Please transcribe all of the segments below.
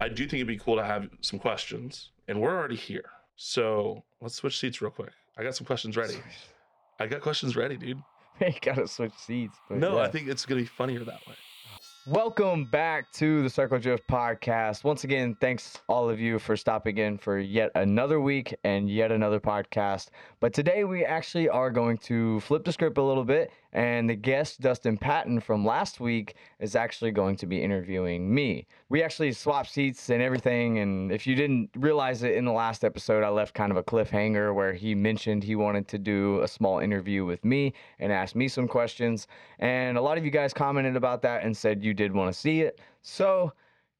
I do think it'd be cool to have some questions, and we're already here. So let's switch seats real quick. I got some questions ready. I got questions ready, dude. You gotta switch seats. But No, yeah. I think it's gonna be funnier that way. Welcome back to the Circle Drift podcast. Once again, thanks all of you for stopping in for yet another week and yet another podcast. But today we actually are going to flip the script a little bit, and the guest, Dustin Patton from last week, is actually going to be interviewing me. We actually swapped seats and everything, and if you didn't realize it in the last episode, I left kind of a cliffhanger where he mentioned he wanted to do a small interview with me and ask me some questions. And a lot of you guys commented about that and said you did want to see it. So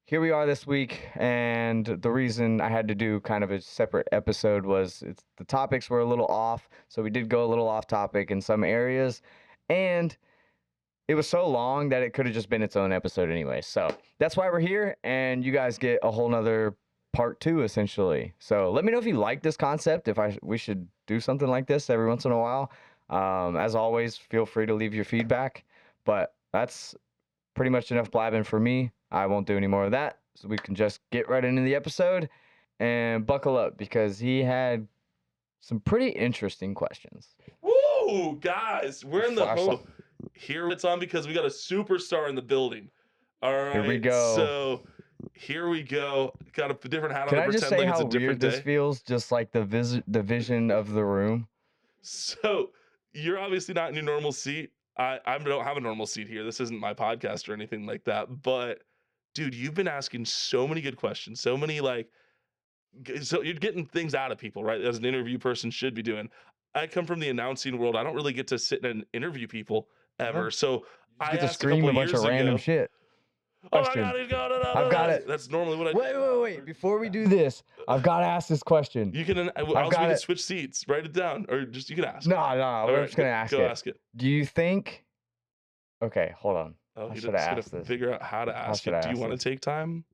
here we are this week. And the reason I had to do kind of a separate episode was the topics were a little off. So we did go a little off topic in some areas. And it was so long that it could have just been its own episode anyway. So that's why we're here. And you guys get a whole nother part 2 essentially. So let me know if you like this concept, if we should do something like this every once in a while. As always, feel free to leave your feedback, but that's pretty much enough blabbing for me. I won't do any more of that, so we can just get right into the episode and buckle up because he had some pretty interesting questions. Woo, guys, we're in the home. Here it's on because we got a superstar in the building. All right, here we go. So here we go. Got a different hat on. Can I just say how weird this feels? Just like the vision of the room. So you're obviously not in your normal seat. I don't have a normal seat here. This isn't my podcast or anything like that. But dude, you've been asking so many good questions. So many so you're getting things out of people, right? As an interview person should be doing. I come from the announcing world. I don't really get to sit and interview people ever. Yeah. So I get to scream a bunch of random shit. Oh, I got it. I've got it. That's normally what I do. Wait. Before we do this, I've got to ask this question. You can. We can switch seats. Write it down, or just you can ask. No. We're just gonna ask it. Go ask it. Do you think? Okay, hold on. Oh, you're just gonna figure out how to ask it. Do you want to take time?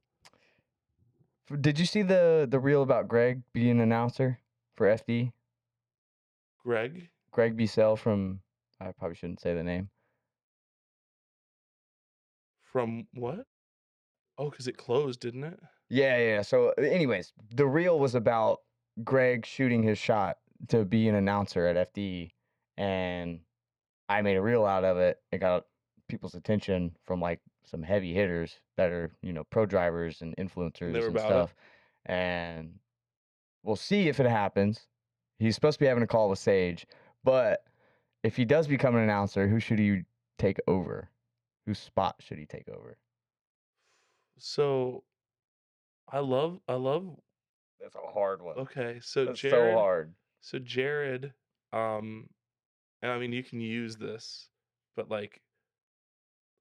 Did you see the reel about Greg being an announcer for FD? Greg Biesel from. I probably shouldn't say the name. From what? Oh, because it closed, didn't it? Yeah. So, anyways, the reel was about Greg shooting his shot to be an announcer at FD, and I made a reel out of it. It got people's attention from like some heavy hitters that are, pro drivers and influencers and stuff. And we'll see if it happens. He's supposed to be having a call with Sage, but if he does become an announcer, who should he take over? Whose spot should he take over? So, I love. That's a hard one. Okay, so That's Jared. so hard. So Jared, and I mean you can use this, but like,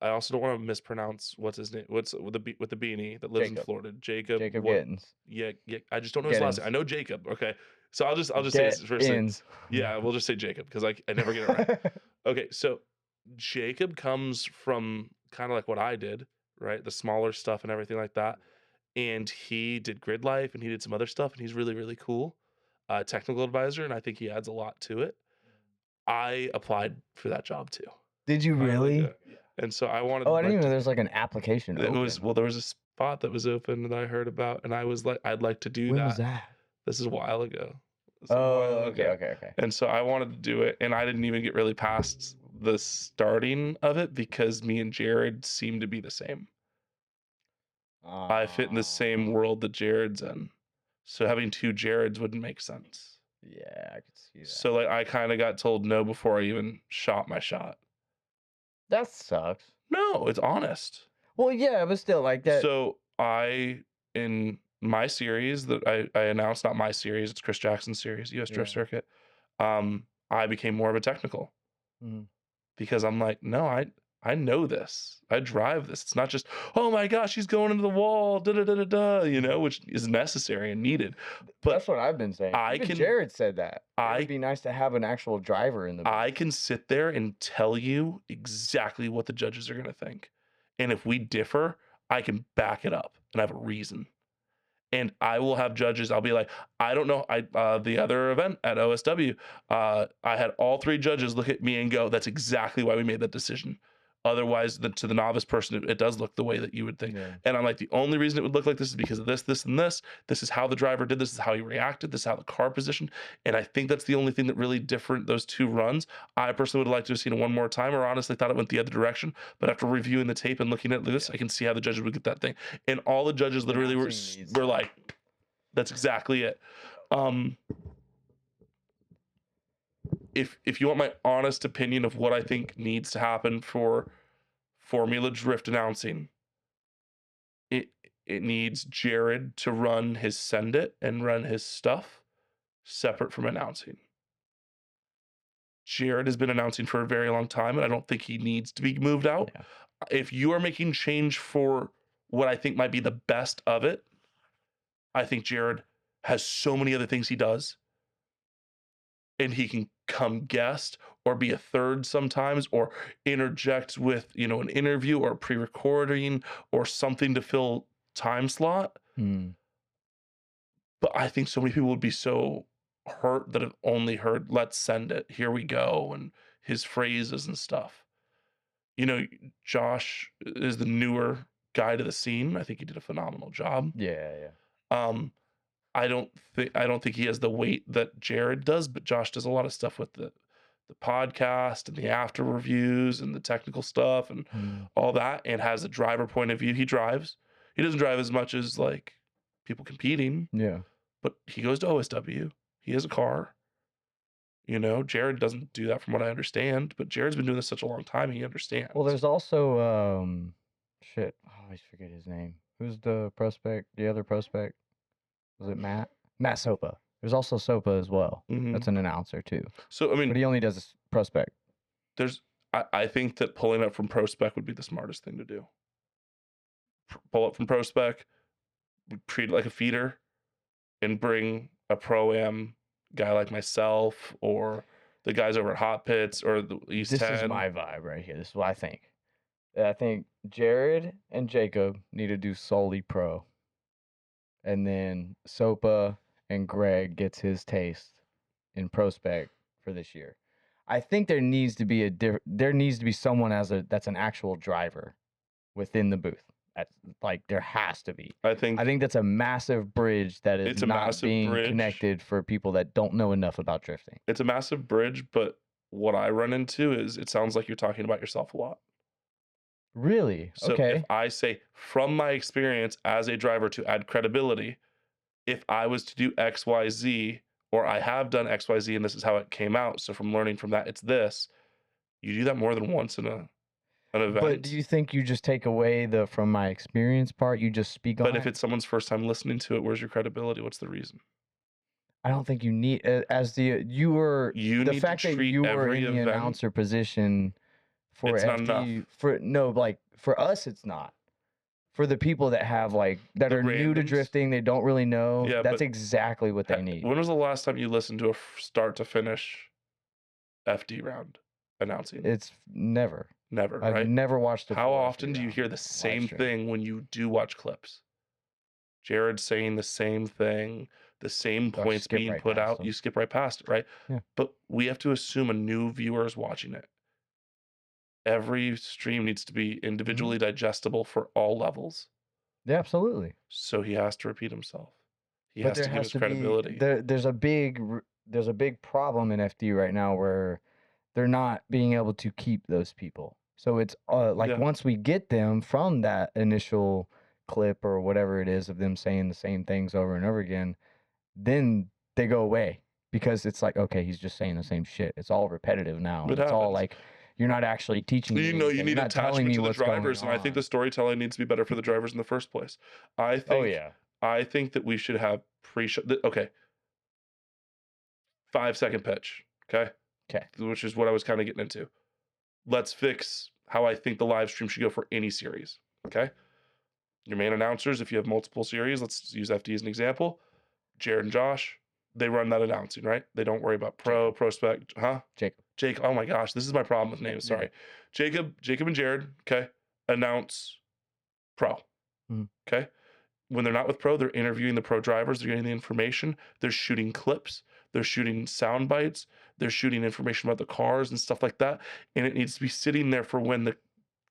I also don't want to mispronounce what's his name. What's with the beanie that lives in Florida? Jacob Gittens. Yeah. I just don't know his last name. I know Jacob. Okay, so I'll just say this first. Yeah, we'll just say Jacob because I never get it right. Okay, so Jacob comes from kind of like what I did, right? The smaller stuff and everything like that. And he did Grid Life and he did some other stuff, and he's really, really cool. Technical advisor, and I think he adds a lot to it. I applied for that job too. Did you really? And so I wanted. Oh, I didn't even know there's like an application. There was a spot that was open that I heard about, and I was like, I'd like to do that. When was that? This is a while ago. Okay. And so I wanted to do it, and I didn't even get really past the starting of it because me and Jared seem to be the same. I fit in the same world that Jared's in. So having two Jareds wouldn't make sense. Yeah, I could see that. So like I kind of got told no before I even shot my shot. That sucks. No, it's honest. Well, yeah, but still like that. So in my series that I announced, not my series, it's Chris Jackson's series, US Drift Circuit, I became more of a technical. Mm-hmm. Because I'm like, no, I know this. I drive this. It's not just, oh my gosh, he's going into the wall, which is necessary and needed. But that's what I've been saying. Jared said that. It'd be nice to have an actual driver in the I can sit there and tell you exactly what the judges are going to think. And if we differ, I can back it up and I have a reason. And I will have judges. I'll be like, I don't know. The other event at OSW, I had all three judges look at me and go, that's exactly why we made that decision. Otherwise, to the novice person, it does look the way that you would think. Yeah. And I'm like, the only reason it would look like this is because of this, this, and this. This is how the driver did this. Is how he reacted. This is how the car positioned. And I think that's the only thing that really different those two runs. I personally would have liked to have seen it one more time, or honestly thought it went the other direction. But after reviewing the tape and looking at this, I can see how the judges would get that thing. And all the judges literally were like, that's exactly it. If you want my honest opinion of what I think needs to happen for Formula Drift announcing, it needs Jared to run his send it and run his stuff separate from announcing. Jared has been announcing for a very long time, and I don't think he needs to be moved out. Yeah. If you are making change for what I think might be the best of it, I think Jared has so many other things he does, and he can come guest or be a third sometimes, or interject with, an interview or pre-recording or something to fill time slot. But I think so many people would be so hurt that have only heard "let's send it, here we go," and his phrases and stuff. Josh is the newer guy to the scene. I think he did a phenomenal job. Yeah. I don't think he has the weight that Jared does, but Josh does a lot of stuff with the podcast and the after reviews and the technical stuff and all that, and has a driver point of view. He drives. He doesn't drive as much as like people competing. Yeah. But he goes to OSW. He has a car. Jared doesn't do that from what I understand, but Jared's been doing this such a long time, he understands. Well, there's also I always forget his name. Who's the prospect? The other prospect? Was it Matt? Matt Sopa. There's also Sopa as well. That's an announcer too. So but he only does this prospect. I think that pulling up from prospect would be the smartest thing to do. Pull up from prospect, treat it like a feeder, and bring a pro-am guy like myself or the guys over at Hot Pits or the East 10. This is my vibe right here. This is what I think. I think Jared and Jacob need to do solely pro. And then Sopa and Greg gets his taste in prospect for this year. I think there needs to be someone that's an actual driver within the booth. There has to be. I think that's a massive bridge that is not being connected for people that don't know enough about drifting. It's a massive bridge, but what I run into is it sounds like you're talking about yourself a lot. Really? So okay. If I say from my experience as a driver to add credibility, if I was to do XYZ, or I have done XYZ and this is how it came out, so from learning from that, it's this. You do that more than once in an event. But do you think you just take away the from my experience part? You just speak on it? But if it's someone's first time listening to it, where's your credibility? What's the reason? I don't think you need the fact that you were in the announcer position for FD for us it's not. For the people that have that are new to drifting, they don't really know. Yeah, that's exactly what they need. When was the last time you listened to a start to finish FD round announcing? It's never. Never, I've right? never watched it. How often do you hear the same thing when you do watch clips? Jared saying the same thing, the same points being put out. You skip right past it, right? Yeah. But we have to assume a new viewer is watching it. Every stream needs to be individually digestible for all levels. Yeah, absolutely. So he has to repeat himself. He has to give his credibility. There's a big problem in FD right now where they're not being able to keep those people. So it's once we get them from that initial clip or whatever it is of them saying the same things over and over again, then they go away because it's like, okay, he's just saying the same shit. It's all repetitive now. It's all like, you're not actually teaching me. You need attachment to the drivers, and I think the storytelling needs to be better for the drivers in the first place. I think that we should have pre-show. Okay, 5-second pitch. Okay, which is what I was kind of getting into. Let's fix how I think the live stream should go for any series. Okay, your main announcers, if you have multiple series, let's use FD as an example. Jared and Josh, they run that announcing, right? They don't worry about prospect, huh? Jake, oh my gosh, this is my problem with names. Sorry. Yeah. Jacob and Jared, okay, announce pro. Okay. When they're not with pro, they're interviewing the pro drivers, they're getting the information, they're shooting clips, they're shooting sound bites, they're shooting information about the cars and stuff like that. And it needs to be sitting there for when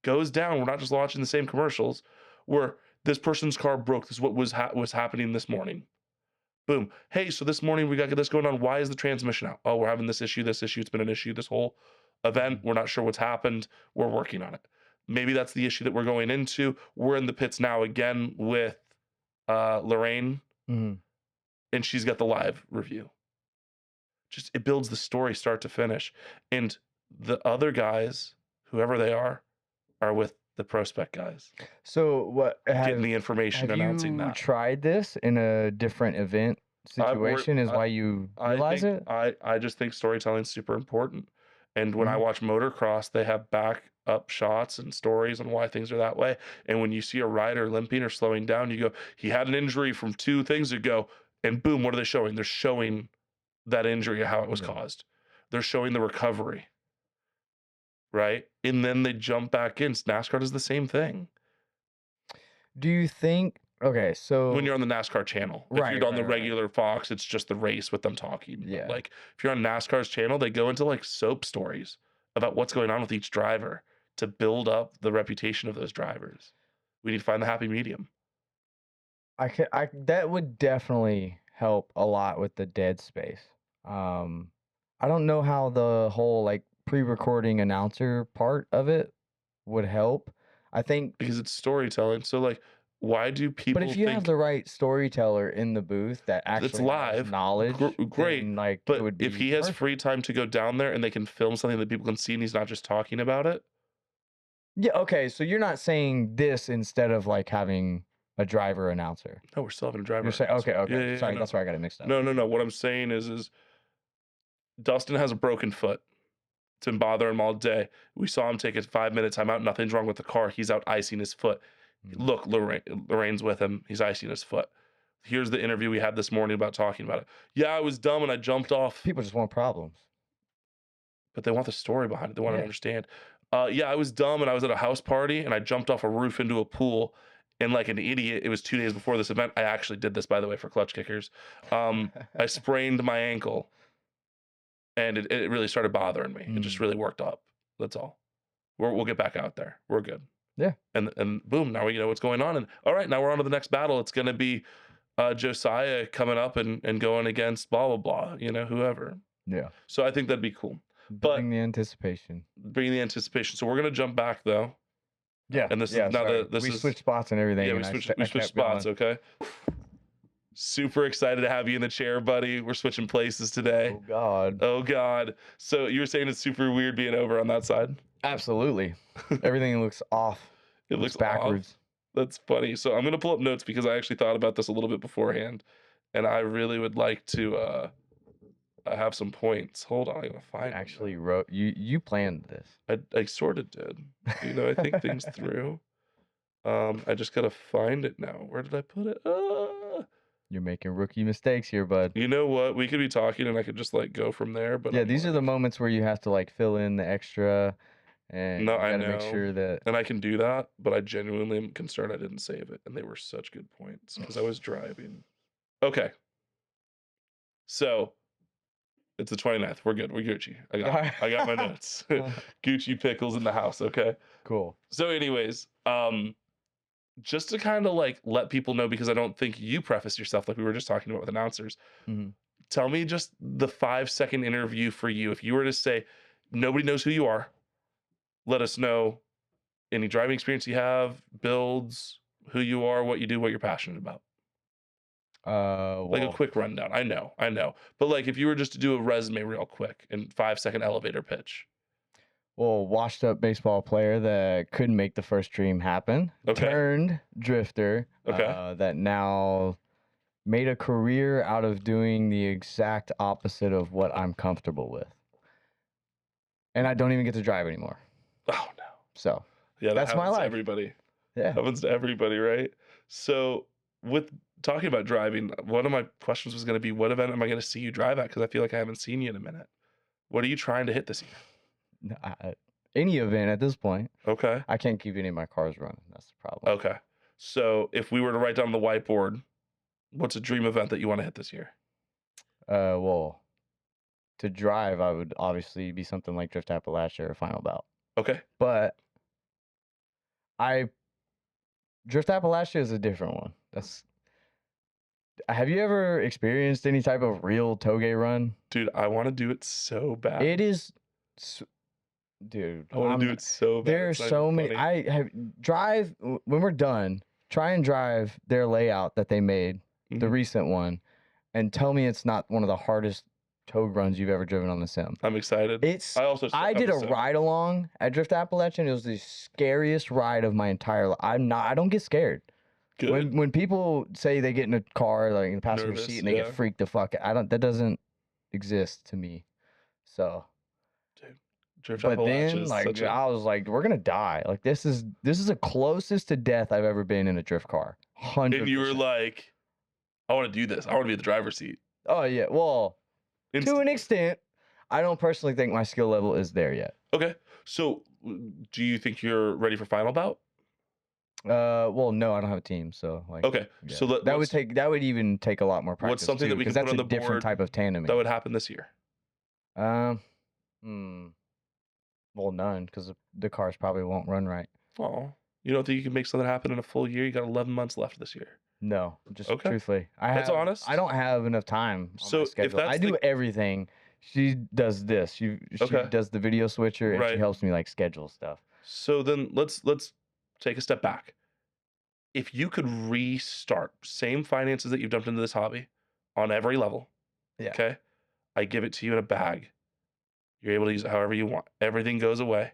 goes down. We're not just watching the same commercials where this person's car broke. This is what was happening this morning. Boom. Hey, so this morning we got this going on. Why is the transmission out? Oh, we're having this issue. It's been an issue this whole event. We're not sure what's happened. We're working on it. Maybe that's the issue that we're going into. We're in the pits now again with Lorraine, and she's got the live review. Just it builds the story start to finish. And the other guys, whoever they are with the prospect guys. So what getting the information, announcing that. Have you tried this in a different event situation? Why you realize it? I just think storytelling is super important. And when I watch motocross, they have backup shots and stories on why things are that way. And when you see a rider limping or slowing down, you go, he had an injury from 2 things ago, and boom, what are they showing? They're showing that injury, how it was caused. They're showing the recovery. Right? And then they jump back in. NASCAR does the same thing. Do you think, okay, so when you're on the NASCAR channel, if you're on the regular Fox, it's just the race with them talking. Yeah. But like if you're on NASCAR's channel, they go into like soap stories about what's going on with each driver to build up the reputation of those drivers. We need to find the happy medium. That would definitely help a lot with the dead space. I don't know how the whole like pre-recording announcer part of it would help. I think because it's storytelling. So like, why do people? But if you have the right storyteller in the booth that actually it's live has knowledge, great. Then, like, but it would be if he has perfect. free time to go down there and they can film something that people can see and he's not just talking about it. Yeah. Okay. So you're not saying this instead of like having a driver announcer. No, we're still having a driver. You're saying okay. Yeah, Sorry, no. that's where I got it mixed up. No. What I'm saying is Dustin has a broken foot. It's been bothering him all day. We saw him take a 5-minute timeout. Nothing's wrong with the car. He's out icing his foot. Look, Lorraine's with him. He's icing his foot. Here's the interview we had this morning about talking about it. Yeah, I was dumb and I jumped off. People just want problems. But they want the story behind it. They want to understand. Yeah, I was dumb and I was at a house party and I jumped off a roof into a pool. And like an idiot, it was 2 days before this event. I actually did this, by the way, for Clutch Kickers. I sprained my ankle. And it really started bothering me. It just really worked up. That's all. We'll get back out there. We're good. Yeah. And boom, now we know what's going on. And all right, now we're on to the next battle. It's going to be Josiah coming up and going against blah, blah, blah, whoever. Yeah. So I think that'd be cool. Bring the anticipation. Bring the anticipation. So we're going to jump back, though. Yeah. And this is now we switched spots and everything. Yeah, we switched spots, okay? Super excited to have you in the chair, buddy. We're switching places today. Oh God. So you were saying it's super weird being over on that side? Absolutely. Everything looks off. It looks backwards. Off. That's funny. So I'm going to pull up notes because I actually thought about this a little bit beforehand. And I really would like to have some points. Hold on. I'm going to find it. Actually wrote, you planned this. I sort of did. I think things through. I just got to find it now. Where did I put it? You're making rookie mistakes here, bud. You know what? We could be talking and I could just like go from there. But yeah, these are the moments where you have to like fill in the extra and no, you gotta I know. make sure that. And I can do that, but I genuinely am concerned I didn't save it. And they were such good points because I was driving. Okay. So it's the 29th. We're good. We're Gucci. I got my notes. Gucci pickles in the house. Okay. Cool. So anyways, just to kind of like let people know, because I don't think you prefaced yourself like we were just talking about with announcers. Tell me just the 5-second interview for you. If you were to say, nobody knows who you are, let us know any driving experience you have, builds, who you are, what you do, what you're passionate about. Like a quick rundown. I know. But like if you were just to do a resume real quick and 5-second elevator pitch. Well, washed up baseball player that couldn't make the first dream happen. Okay. Turned drifter. Okay. That now made a career out of doing the exact opposite of what I'm comfortable with. And I don't even get to drive anymore. Oh no. So yeah, that's my life. To everybody. Yeah. Happens to everybody, right? So with talking about driving, one of my questions was going to be, what event am I going to see you drive at? Because I feel like I haven't seen you in a minute. What are you trying to hit this year? Any event at this point. Okay. I can't keep any of my cars running. That's the problem. Okay. So if we were to write down on the whiteboard, what's a dream event that you want to hit this year? Well, to drive, I would obviously be something like Drift Appalachia or Final Bout. Okay. But Drift Appalachia is a different one. Have you ever experienced any type of real toge run? Dude, I want to do it so bad. It is, dude. I want to do it so bad. There's so many. When we're done, try and drive their layout that they made, the recent one, and tell me it's not one of the hardest togue runs you've ever driven on the sim. I'm excited. I did a ride along at Drift Appalachian. It was the scariest ride of my entire life. I don't get scared. Good. When people say they get in a car, like in the passenger seat, and they get freaked the fuck out, that doesn't exist to me. So, dude, Drift but then like I was like, we're gonna die. Like this is the closest to death I've ever been in a drift car. 100%. And you were like, I want to do this. I want to be in the driver's seat. Oh yeah, well, to an extent. I don't personally think my skill level is there yet. Okay, so do you think you're ready for final bout? Well, no, I don't have a team, so like. Okay, yeah. So that would even take a lot more practice. What's something that we can put on the board? That's a different type of tandem. That would happen this year. Well, none, because the cars probably won't run right. Oh, you don't think you can make something happen in a full year? You got 11 months left this year. No, just truthfully, that's honest. I don't have enough time on my schedule. I do everything. She does this. She does the video switcher, and she helps me like schedule stuff. So then let's take a step back. If you could restart, same finances that you've dumped into this hobby on every level, okay? I give it to you in a bag. You're able to use it however you want. Everything goes away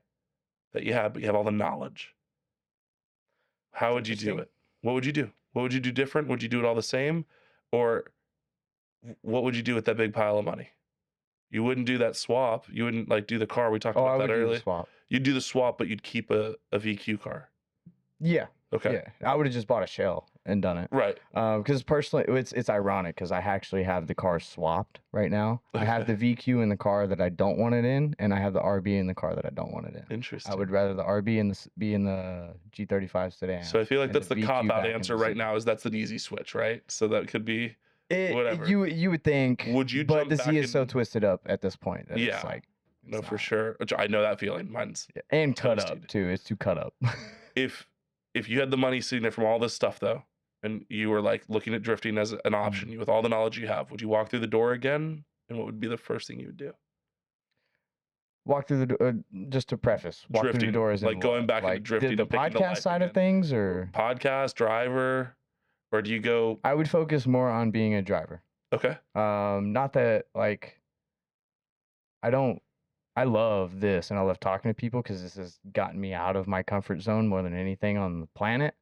that you have, but you have all the knowledge. How would you do it? What would you do? What would you do different? Would you do it all the same? Or what would you do with that big pile of money? You wouldn't do that swap. You wouldn't like do the car. We talked about that earlier. Do the swap. You'd do the swap, but you'd keep a VQ car. Yeah. Okay. Yeah. I would have just bought a shell and done it. Right. Because personally, it's ironic because I actually have the cars swapped right now. I have the VQ in the car that I don't want it in, and I have the RB in the car that I don't want it in. Interesting. I would rather the RB be in the G35 sedan. So I feel like that's the cop-out answer right now. Is that's an easy switch, right? So that could be whatever. You would think. Would you? But the Z is so twisted up at this point that it's like. No, for sure. I know that feeling. Mine's and cut up too. It's too cut up. If you had the money sitting there from all this stuff though, and you were like looking at drifting as an option with all the knowledge you have, would you walk through the door again? And what would be the first thing you would do? Walk through the door. Just to preface, walk through the door is like going back into drifting. The podcast side of things, or podcast driver, or do you go? I would focus more on being a driver. Okay. Not that like. I love this, and I love talking to people because this has gotten me out of my comfort zone more than anything on the planet.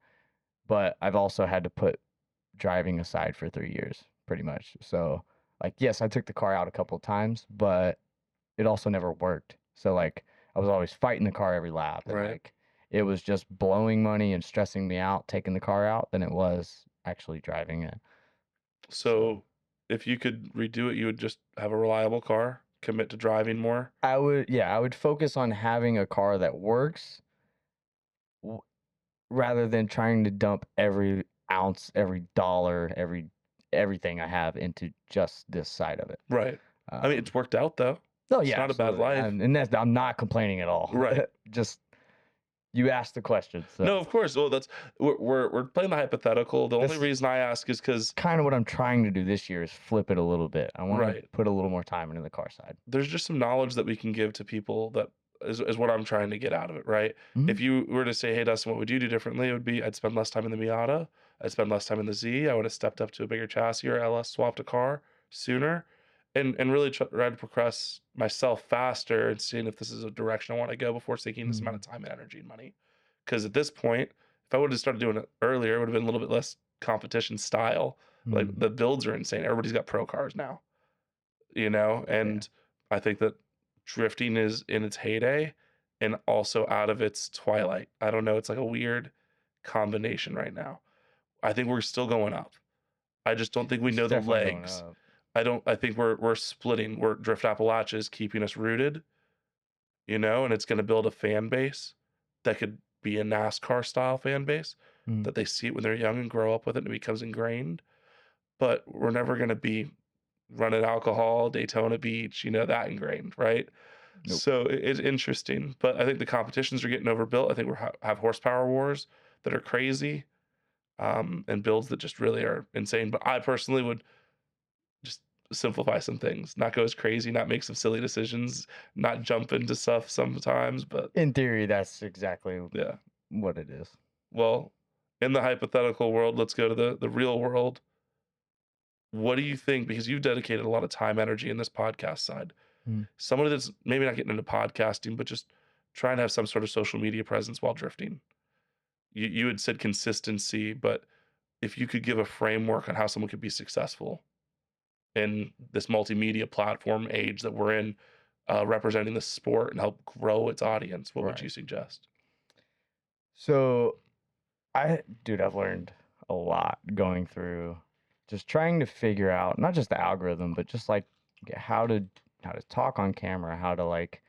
But I've also had to put driving aside for 3 years, pretty much. So, like, yes, I took the car out a couple of times, but it also never worked. So, like, I was always fighting the car every lap. And, like, it was just blowing money and stressing me out taking the car out than it was actually driving it. So, if you could redo it, you would just have a reliable car? Commit to driving more? I would focus on having a car that works rather than trying to dump every ounce, every dollar, everything I have into just this side of it. Right. I mean, it's worked out though. Oh yeah, it's not a bad life. And I'm not complaining at all. Right. Just you asked the question. So. No, of course. Well, we're playing the hypothetical. The only reason I ask is because kind of what I'm trying to do this year is flip it a little bit. I want to put a little more time into the car side. There's just some knowledge that we can give to people that is what I'm trying to get out of it, right? Mm-hmm. If you were to say, hey, Dustin, what would you do differently? It would be I'd spend less time in the Miata. I'd spend less time in the Z. I would have stepped up to a bigger chassis or LS, swapped a car sooner, and really try to progress myself faster and seeing if this is a direction I want to go before sinking this amount of time and energy and money. Because at this point, if I would have started doing it earlier, it would have been a little bit less competition style. Like the builds are insane. Everybody's got pro cars now, and I think that drifting is in its heyday and also out of its twilight. I don't know. It's like a weird combination right now. I think we're still going up. I just don't think we know the legs. I think we're splitting. Drift Appalachia is keeping us rooted, and it's going to build a fan base that could be a NASCAR style fan base, that they see it when they're young and grow up with it and it becomes ingrained. But we're never going to be running alcohol, Daytona Beach, that ingrained, right? Nope. So it's interesting, but I think the competitions are getting overbuilt. I think we have horsepower wars that are crazy, and builds that just really are insane. But I personally would just simplify some things, not go as crazy, not make some silly decisions, not jump into stuff sometimes. But In theory, that's exactly yeah, what it is. well, in the hypothetical world, let's go to the real world. What do you think? Because you've dedicated a lot of time, energy in this podcast side. Mm. Somebody that's maybe not getting into podcasting, but just trying to have some sort of social media presence while drifting. You had said consistency, but if you could give a framework on how someone could be successful in this multimedia platform age that we're in, representing the sport and help grow its audience, what would you suggest? So, dude, I've learned a lot going through just trying to figure out not just the algorithm, but just like how to talk on camera, how to like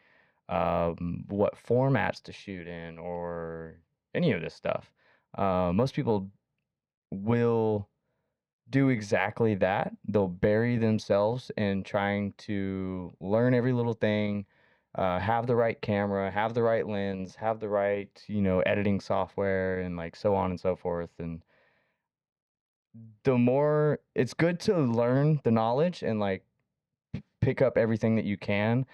what formats to shoot in, or any of this stuff. Most people will do exactly that. They'll bury themselves in trying to learn every little thing, have the right camera, have the right lens, have the right, editing software, and like so on and so forth. And the more it's good to learn the knowledge and like pick up everything that you can,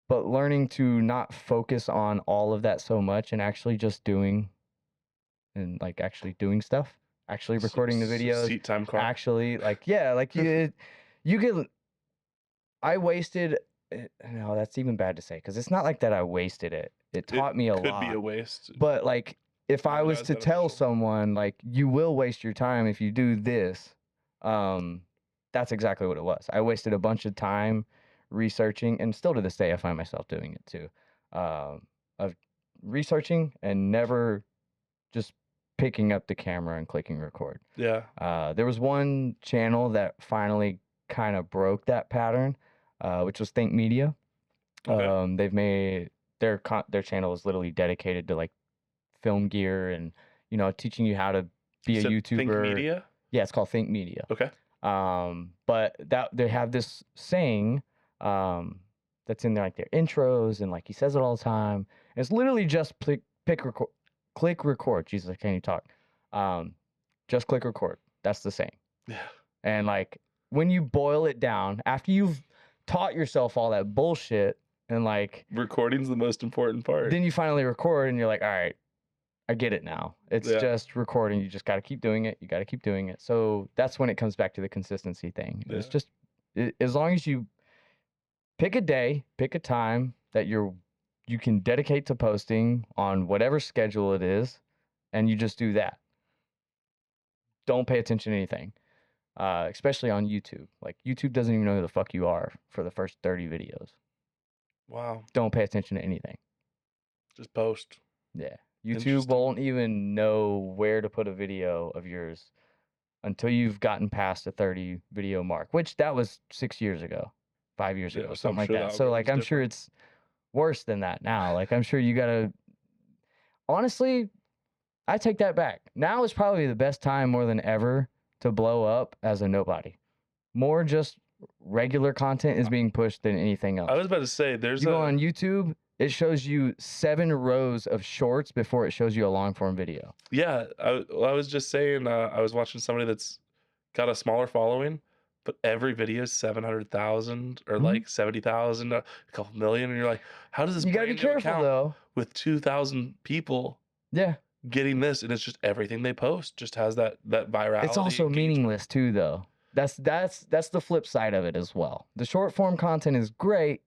but learning to not focus on all of that so much and actually just doing and like actually doing stuff, actually recording the videos, Seat time card. actually like you get. I wasted. No, that's even bad to say because it's not like that. I wasted it. It taught me a lot. Could be a waste, but like if I was to tell someone like you will waste your time if you do this, that's exactly what it was. I wasted a bunch of time researching, and still to this day I find myself doing it too, of researching and never just picking up the camera and clicking record. Yeah. There was one channel that finally kind of broke that pattern, which was Think Media. Okay. They've made their channel is literally dedicated to like film gear and teaching you how to be a YouTuber. Think Media? Yeah, it's called Think Media. Okay. But that they have this saying that's in their like their intros, and like he says it all the time. And it's literally just click record. Jesus, I can't even talk. Just click record. That's the saying. Yeah. And like when you boil it down, after you've taught yourself all that bullshit and like recording's the most important part. Then you finally record and you're like, all right, I get it now. It's just recording. You just got to keep doing it. You got to keep doing it. So that's when it comes back to the consistency thing. Yeah. It's just as long as you pick a day, pick a time that you can dedicate to posting on whatever schedule it is, and you just do that. Don't pay attention to anything, especially on YouTube. Like YouTube doesn't even know who the fuck you are for the first 30 videos. Wow. Don't pay attention to anything. Just post. Yeah. YouTube won't even know where to put a video of yours until you've gotten past the 30 video mark, which that was 6 years ago, 5 years ago, something like that. So like, I'm sure it's worse than that now. Like, I'm sure you gotta, honestly, I take that back. Now is probably the best time more than ever to blow up as a nobody. More just regular content is being pushed than anything else. I was about to say, you go on YouTube, it shows you 7 rows of shorts before it shows you a long form video. Yeah, I was just saying, I was watching somebody that's got a smaller following, but every video is 700,000 or like 70,000, a couple million, and you're like, how does this? You gotta be careful though. With 2,000 people, getting this, and it's just everything they post just has that virality. It's also meaningless too, though. That's the flip side of it as well. The short form content is great,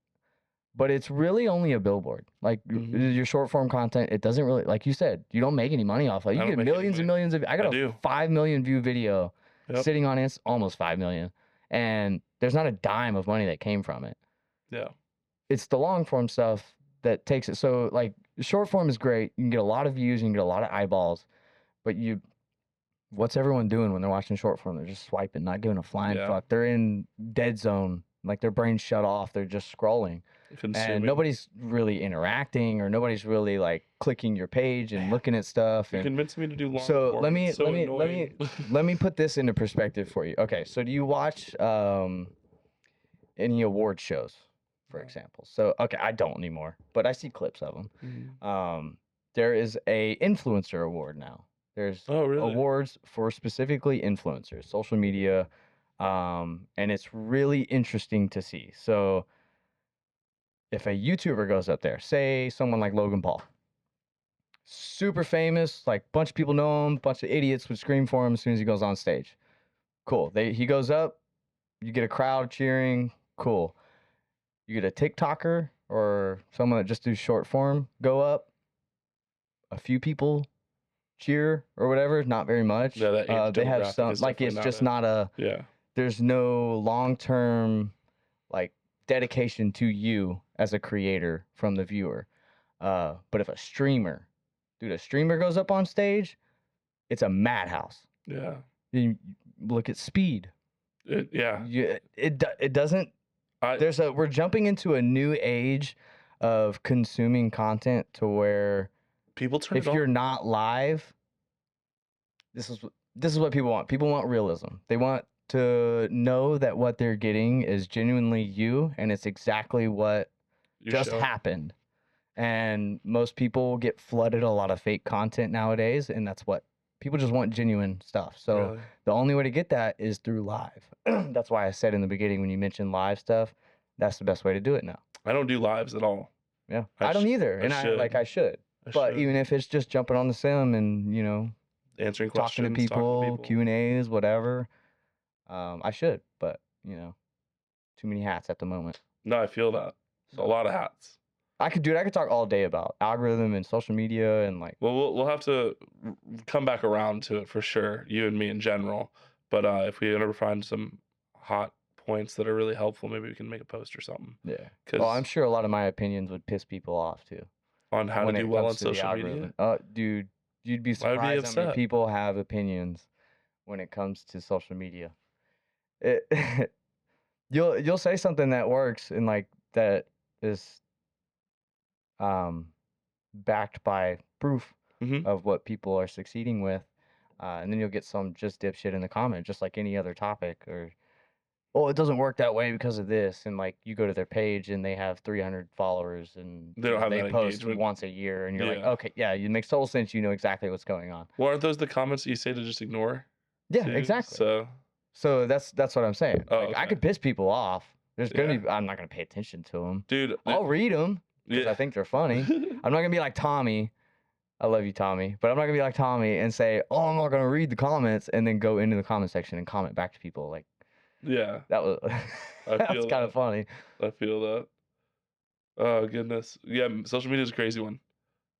but it's really only a billboard. Like your short form content, it doesn't really, like you said, you don't make any money off of it. You get millions and millions of. I got a 5 million view video sitting on almost 5 million, and there's not a dime of money that came from it. Yeah, it's the long form stuff that takes it. So like short form is great. You can get a lot of views, you can get a lot of eyeballs, but what's everyone doing when they're watching short form? They're just swiping, not giving a flying fuck. They're in dead zone, like their brain's shut off. They're just scrolling. And nobody's really interacting, or nobody's really like clicking your page and looking at stuff. You convinced me to do long so form. let me put this into perspective for you. Okay, so do you watch any award shows? for example. So, okay, I don't anymore, but I see clips of them. There is a influencer award now. There's awards for specifically influencers, social media, and it's really interesting to see. So, if a YouTuber goes up there, say someone like Logan Paul, super famous, like bunch of people know him, bunch of idiots would scream for him as soon as he goes on stage. Cool. He goes up, you get a crowd cheering, cool. You get a TikToker or someone that just do short form go up, a few people cheer or whatever, not very much. Yeah, they have some, like, it's just not a, there's no long-term, like, dedication to you as a creator from the viewer. But if a streamer goes up on stage, it's a madhouse. Yeah. You look at Speed. It doesn't. We're jumping into a new age of consuming content to where people turn if you're not live, this is what people want. People want realism. They want to know that what they're getting is genuinely you, and it's exactly what just happened. And most people get flooded a lot of fake content nowadays, and that's what people just want, genuine stuff. So the only way to get that is through live. That's why I said in the beginning when you mentioned live stuff, that's the best way to do it now. I don't do lives at all. Yeah, I don't either, and I should. But even if it's just jumping on the sim and answering questions, talking to people, Q&As, whatever, I should. But too many hats at the moment. No, I feel that. It's a lot of hats. I could talk all day about algorithm and social media and like. Well, we'll have to come back around to it for sure, you and me in general. But if we ever find some hot points that are really helpful, maybe we can make a post or something. Yeah. Well, I'm sure a lot of my opinions would piss people off too. On how to do well on social media. Dude, you'd be surprised how many people have opinions when it comes to social media. You'll say something that works and like that is backed by proof of what people are succeeding with, and then you'll get some just dipshit in the comment, just like any other topic, or it doesn't work that way because of this, and like you go to their page and they have 300 followers and they don't have they that post engagement once a year, and you're like, okay, yeah, it makes total sense. You know exactly what's going on. Well, aren't those the comments that you say to just ignore? Yeah, too? Exactly. So that's what I'm saying. I could piss people off. There's gonna be. I'm not gonna pay attention to them, dude. I'll read them because I think they're funny. I'm not gonna be like Tommy. I love you, Tommy, but I'm not gonna be like Tommy and say, "Oh, I'm not gonna read the comments," and then go into the comment section and comment back to people like. Yeah, that was that's kind of funny. I feel that. Oh goodness, yeah. Social media is a crazy one.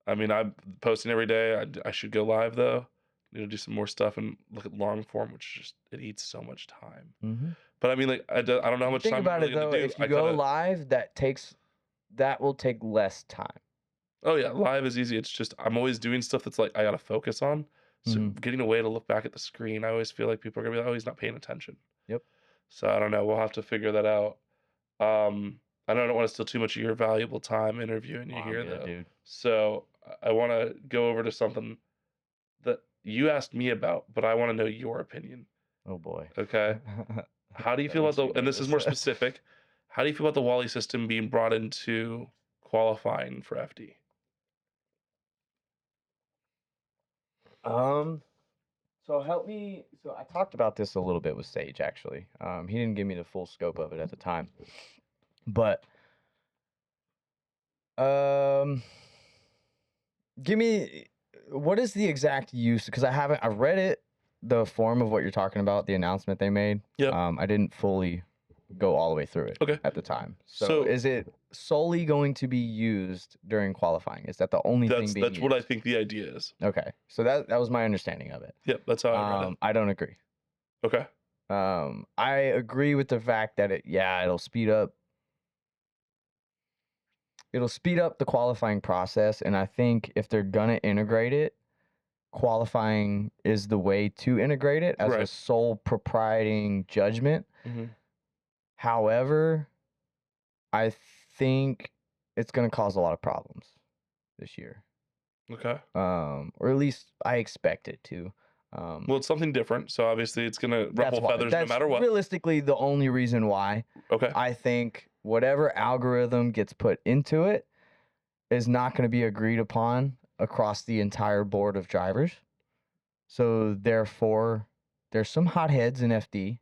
I mean, I'm posting every day. I should go live though. Need to do some more stuff and look at long form, which just it eats so much time. But I mean, like I don't know how much time. Think about it though. If you go live, that will take less time. Oh yeah, live is easy. It's just I'm always doing stuff that's like I gotta focus on. So getting away to look back at the screen, I always feel like people are gonna be like, "Oh, he's not paying attention." Yep. So I don't know. We'll have to figure that out. I know I don't want to steal too much of your valuable time interviewing you here, though. Dude. So I want to go over to something that you asked me about, but I want to know your opinion. Oh boy. Okay. How do you feel about and this is more specific, how do you feel about the Wally system being brought into qualifying for FD? So help me. So I talked about this a little bit with Sage, actually. He didn't give me the full scope of it at the time, but give me what is the exact use? Because I read it, the form of what you're talking about, the announcement they made. Yeah. I didn't fully go all the way through it at the time. So is it solely going to be used during qualifying? Is that the only thing being used? That's what I think the idea is. Okay. So that was my understanding of it. Yep, that's how I read it. I don't agree. Okay. I agree with the fact that it'll speed up the qualifying process, and I think if they're gonna integrate it, qualifying is the way to integrate it as a sole proprieting judgment. However, I think it's going to cause a lot of problems this year. Okay. Or at least I expect it to. Well, it's something different, so obviously it's gonna ruffle feathers no matter what. Realistically the only reason why. Okay. I think whatever algorithm gets put into it is not going to be agreed upon across the entire board of drivers. So therefore, there's some hotheads in FD.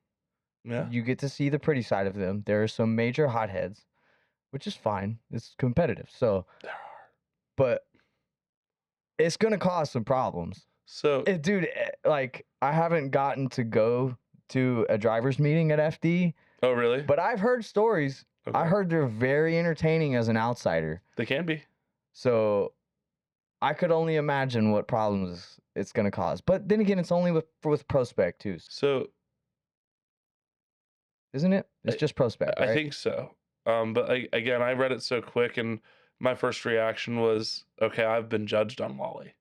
Yeah. You get to see the pretty side of them. There are some major hotheads, which is fine. It's competitive. So There are. But it's going to cause some problems. So, dude, like, I haven't gotten to go to a driver's meeting at FD. Oh, really? But I've heard stories. Okay. I heard they're very entertaining as an outsider. They can be. So I could only imagine what problems it's going to cause. But then again, it's only with Prospect, too. So, isn't it? It's just Prospect, right? I think so. But again, I read it so quick, and my first reaction was, okay, I've been judged on Wally.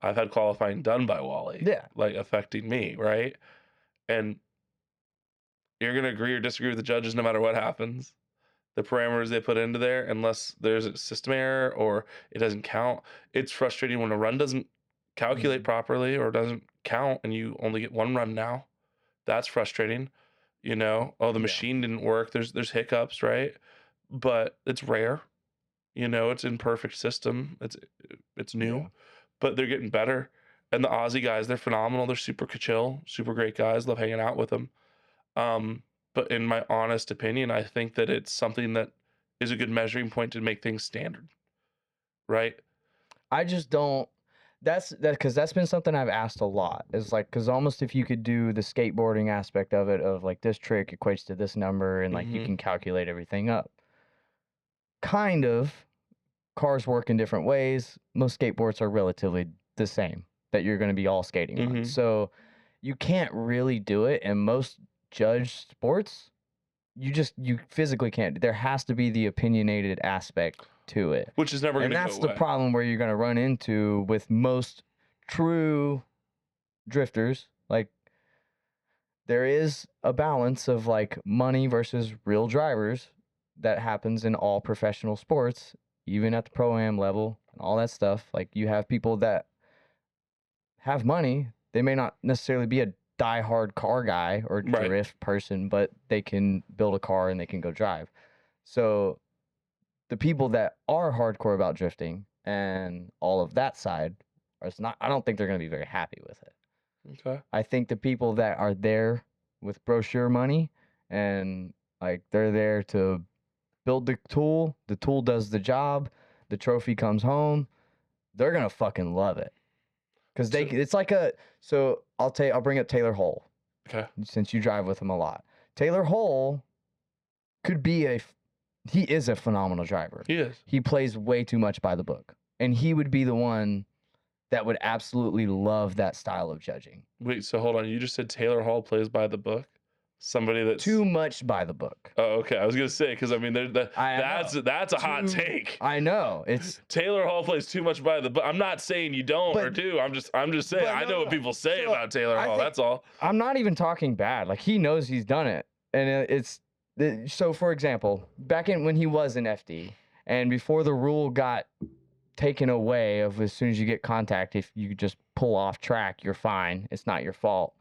I've had qualifying done by Wally. Yeah. Like, affecting me, right? And you're going to agree or disagree with the judges no matter what happens. The parameters they put into there, unless there's a system error or it doesn't count. It's frustrating when a run doesn't calculate properly or doesn't count and you only get one run now. That's frustrating. You know, oh, the machine didn't work. There's hiccups, right? But it's rare. You know, it's imperfect system. It's new, but they're getting better. And the Aussie guys, they're phenomenal. They're super chill, super great guys. Love hanging out with them. But in my honest opinion, I think that it's something that is a good measuring point to make things standard, right? I just don't. Because that's been something I've asked a lot. It's like, because almost if you could do the skateboarding aspect of it, of like this trick equates to this number, and like you can calculate everything up. Kind of. Cars work in different ways. Most skateboards are relatively the same that you're going to be all skating on. So you can't really do it. And most judged sports, you physically can't. There has to be the opinionated aspect to it, which is never going to go away. And that's the problem where you're going to run into with most true drifters. Like, there is a balance of like money versus real drivers that happens in all professional sports, even at the pro-am level and all that stuff. Like, you have people that have money. They may not necessarily be a diehard car guy or drift person, but they can build a car and they can go drive. So the people that are hardcore about drifting and all of that side I don't think they're going to be very happy with it. Okay. I think the people that are there with brochure money and like they're there to build the tool does the job, the trophy comes home, they're going to fucking love it. Because it's like I'll bring up Taylor Hull. Okay. Since you drive with him a lot. Taylor Hull could be he is a phenomenal driver. He is. He plays way too much by the book. And he would be the one that would absolutely love that style of judging. Wait, so hold on. You just said Taylor Hall plays by the book? Somebody that's too much by the book. Oh, okay. I was gonna say, because I mean, that's a hot take. I know it's Taylor Hall plays too much by the book. I'm not saying you don't or do. I'm just saying I know what people say about Taylor Hall. That's all. I'm not even talking bad. Like, he knows he's done it, and so. For example, back when he was in FD, and before the rule got taken away of as soon as you get contact, if you just pull off track, you're fine. It's not your fault.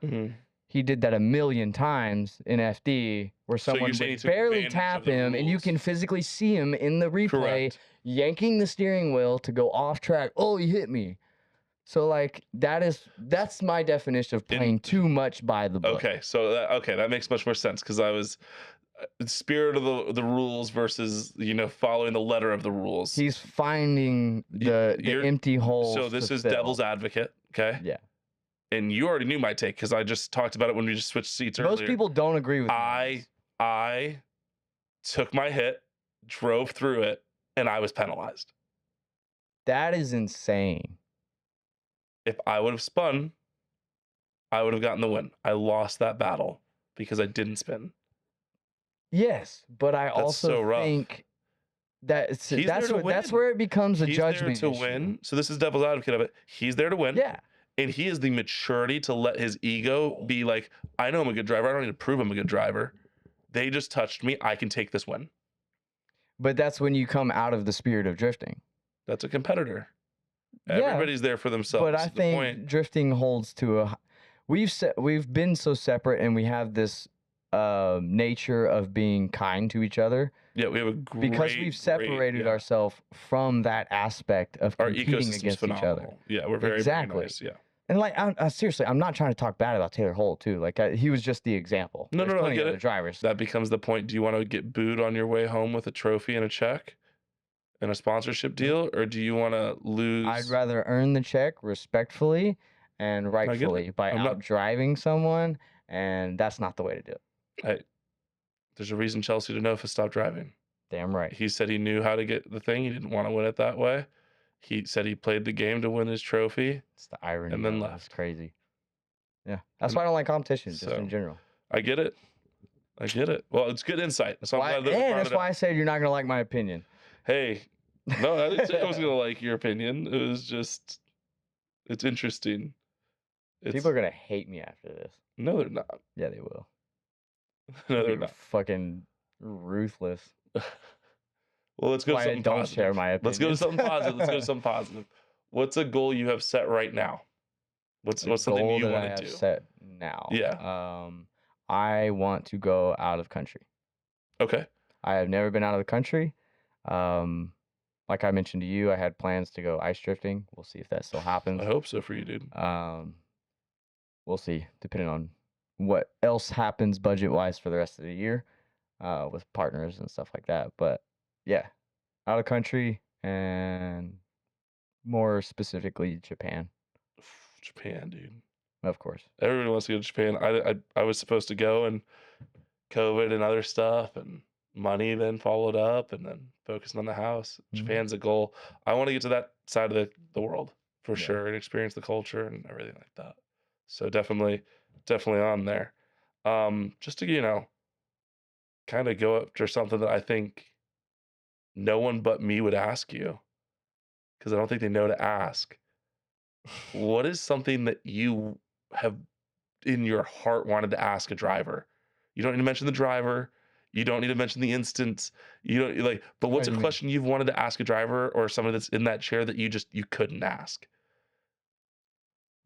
He did that a million times in FD where someone would barely tap him and you can physically see him in the replay yanking the steering wheel to go off track. Oh, he hit me. So like that's my definition of playing too much by the book. Okay, so that makes much more sense because I was spirit of the rules versus following the letter of the rules. He's finding the empty holes. So this is devil's advocate, okay? Yeah. And you already knew my take because I just talked about it when we just switched seats earlier. Most people don't agree with me. I took my hit, drove through it, and I was penalized. That is insane. If I would have spun, I would have gotten the win. I lost that battle because I didn't spin. Yes, but I also think that's where it becomes a judgment. He's there to win. So this is devil's advocate of it. He's there to win. Yeah. And he has the maturity to let his ego be like, I know I'm a good driver. I don't need to prove I'm a good driver. They just touched me. I can take this win. But that's when you come out of the spirit of drifting. That's a competitor. Everybody's there for themselves. But I think drifting holds to we've been so separate, and we have this nature of being kind to each other. Yeah, we have a great, because we've separated ourselves from that aspect of our competing ecosystem's against each other. phenomenal. Yeah, we're very, very nice. Yeah. And like, I seriously, I'm not trying to talk bad about Taylor Holt too. Like, he was just the example. No, There's I plenty get of other it. drivers. That becomes the point. Do you want to get booed on your way home with a trophy and a check and a sponsorship deal, or do you want to lose? I'd rather earn the check respectfully and rightfully by out-driving someone, and that's not the way to do it. Hey, there's a reason Chelsea Denofa stopped driving. Damn right. He said he knew how to get the thing. He didn't want to win it that way. He said he played the game to win his trophy. It's the irony. And then left. It's crazy. Yeah, that's why I don't like competition, just in general. I get it. Well, it's good insight. So I'm glad that that's why I said you're not gonna like my opinion. Hey, no, I didn't say I was gonna like your opinion. It was just, it's interesting. People are gonna hate me after this. No, they're not. Yeah, they will. No, they're not. Fucking ruthless. Well, let's go to something don't positive. Share my opinion. Let's go to something positive. What's a goal you have set right now? What's something you want to do? Set now. Yeah. I want to go out of country. Okay. I have never been out of the country. Like I mentioned to you, I had plans to go ice drifting. We'll see if that still happens. I hope so for you, dude. We'll see, depending on what else happens budget-wise for the rest of the year, with partners and stuff like that. But yeah, out of country, and more specifically Japan. Japan, dude. Of course. Everybody wants to go to Japan. I was supposed to go, and COVID and other stuff and money then followed up, and then focusing on the house. Mm-hmm. Japan's a goal. I want to get to that side of the world for sure, and experience the culture and everything like that. So definitely on there. Just to, kind of go after something that I think no one but me would ask you, because I don't think they know to ask. What is something that you have in your heart wanted to ask a driver? You don't need to mention the driver. You don't need to mention the instance. You don't but what's a question you've wanted to ask a driver or someone that's in that chair that you couldn't ask?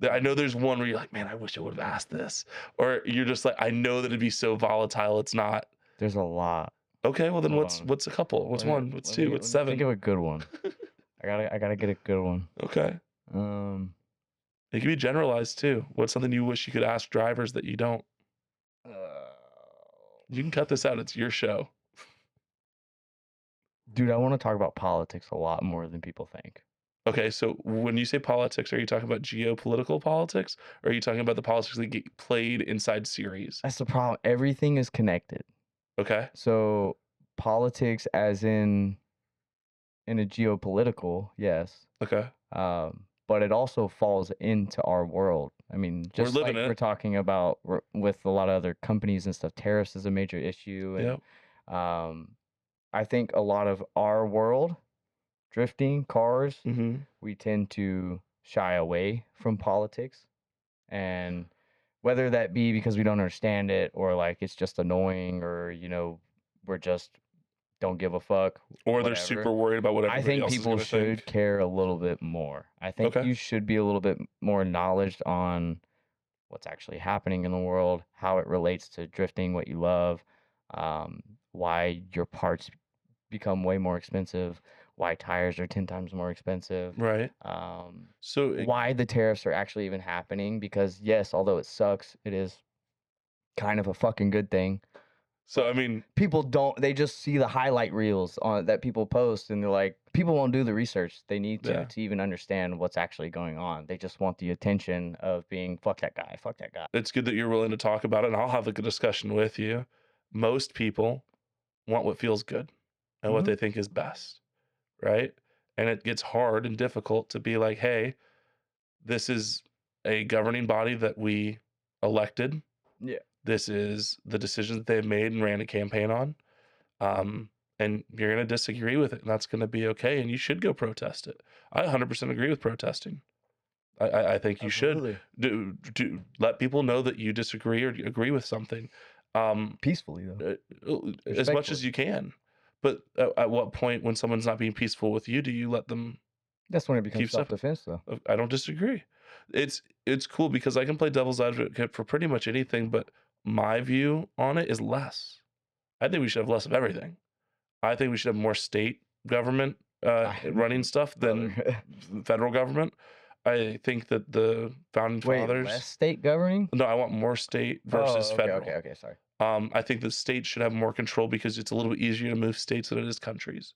I know there's one where you're like, man, I wish I would have asked this. Or you're just like, I know that it'd be so volatile. It's not. There's a lot. Okay, well then what's a couple? What's one? What's two? What's seven? Think of a good one. I gotta get a good one. Okay. It can be generalized too. What's something you wish you could ask drivers that you don't? You can cut this out. It's your show. Dude, I want to talk about politics a lot more than people think. Okay, so when you say politics, are you talking about geopolitical politics, or are you talking about the politics that get played inside series? That's the problem. Everything is connected. Okay. So politics as in a geopolitical, yes. Okay. But it also falls into our world. I mean, just like we're talking about with a lot of other companies and stuff, tariffs is a major issue. And I think a lot of our world, drifting, cars, we tend to shy away from politics. And whether that be because we don't understand it, or like it's just annoying, or, we're just don't give a fuck. Or they're super worried about whatever. I think people should care a little bit more. I think you should be a little bit more knowledgeable on what's actually happening in the world, how it relates to drifting, what you love, why your parts become way more expensive, why tires are 10 times more expensive. Right. Why the tariffs are actually even happening, because yes, although it sucks, it is kind of a fucking good thing. So, I mean, people they just see the highlight reels that people post, and they're like, people won't do the research they need to even understand what's actually going on. They just want the attention of being, fuck that guy. It's good that you're willing to talk about it, and I'll have a good discussion with you. Most people want what feels good and what they think is best, right? And it gets hard and difficult to be like, hey, this is a governing body that we elected. Yeah. This is the decisions that they've made and ran a campaign on. And you're going to disagree with it, and that's going to be okay. And you should go protest it. I 100% agree with protesting. I think you should do let people know that you disagree or agree with something. Peacefully, though. As much as you can. But at what point, when someone's not being peaceful with you, do you let them? That's when it becomes self-defense, though. I don't disagree. It's cool because I can play devil's advocate for pretty much anything, but my view on it is less. I think we should have less of everything. I think we should have more state government running stuff than federal government. I think that the founding fathers. Less state governing? No, I want more state versus federal. Okay, sorry. I think the states should have more control because it's a little bit easier to move states than it is countries.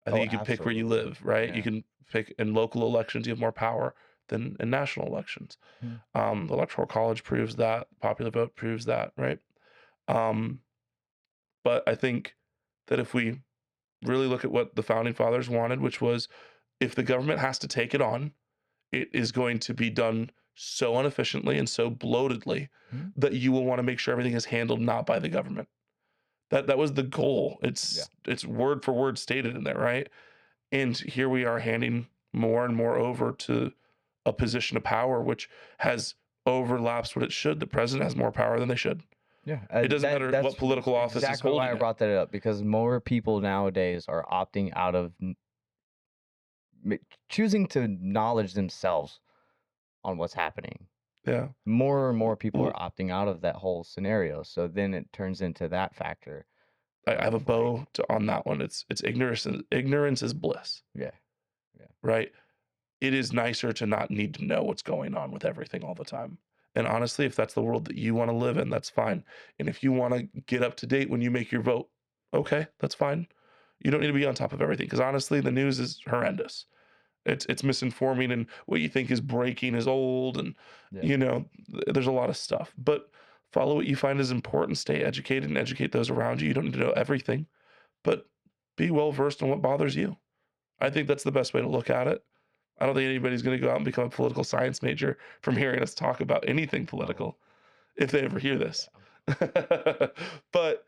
I think you can pick where you live, right? Yeah. You can pick in local elections, you have more power than in national elections. The Electoral College proves that. Popular vote proves that, right? But I think that if we really look at what the founding fathers wanted, which was if the government has to take it on, it is going to be done so inefficiently and so bloatedly that you will want to make sure everything is handled not by the government. That was the goal. It's word for word stated in there, right? And here we are handing more and more over to a position of power, which has overlaps what it should. The president has more power than they should. Yeah, it doesn't matter what political office is holding. Exactly why I brought that up, because more people nowadays are opting out of choosing to knowledge themselves on what's happening. Yeah, more and more people are opting out of that whole scenario. So then it turns into that factor. I have a bow on that one. It's ignorance. Ignorance is bliss. Yeah. Right. It is nicer to not need to know what's going on with everything all the time. And honestly, if that's the world that you want to live in, that's fine. And if you want to get up to date when you make your vote, okay, that's fine. You don't need to be on top of everything because honestly, the news is horrendous. It's misinforming, and what you think is breaking is old, and there's a lot of stuff. But follow what you find is important. Stay educated and educate those around you. You don't need to know everything, but be well versed on what bothers you. I think that's the best way to look at it. I don't think anybody's going to go out and become a political science major from hearing us talk about anything political, if they ever hear this. But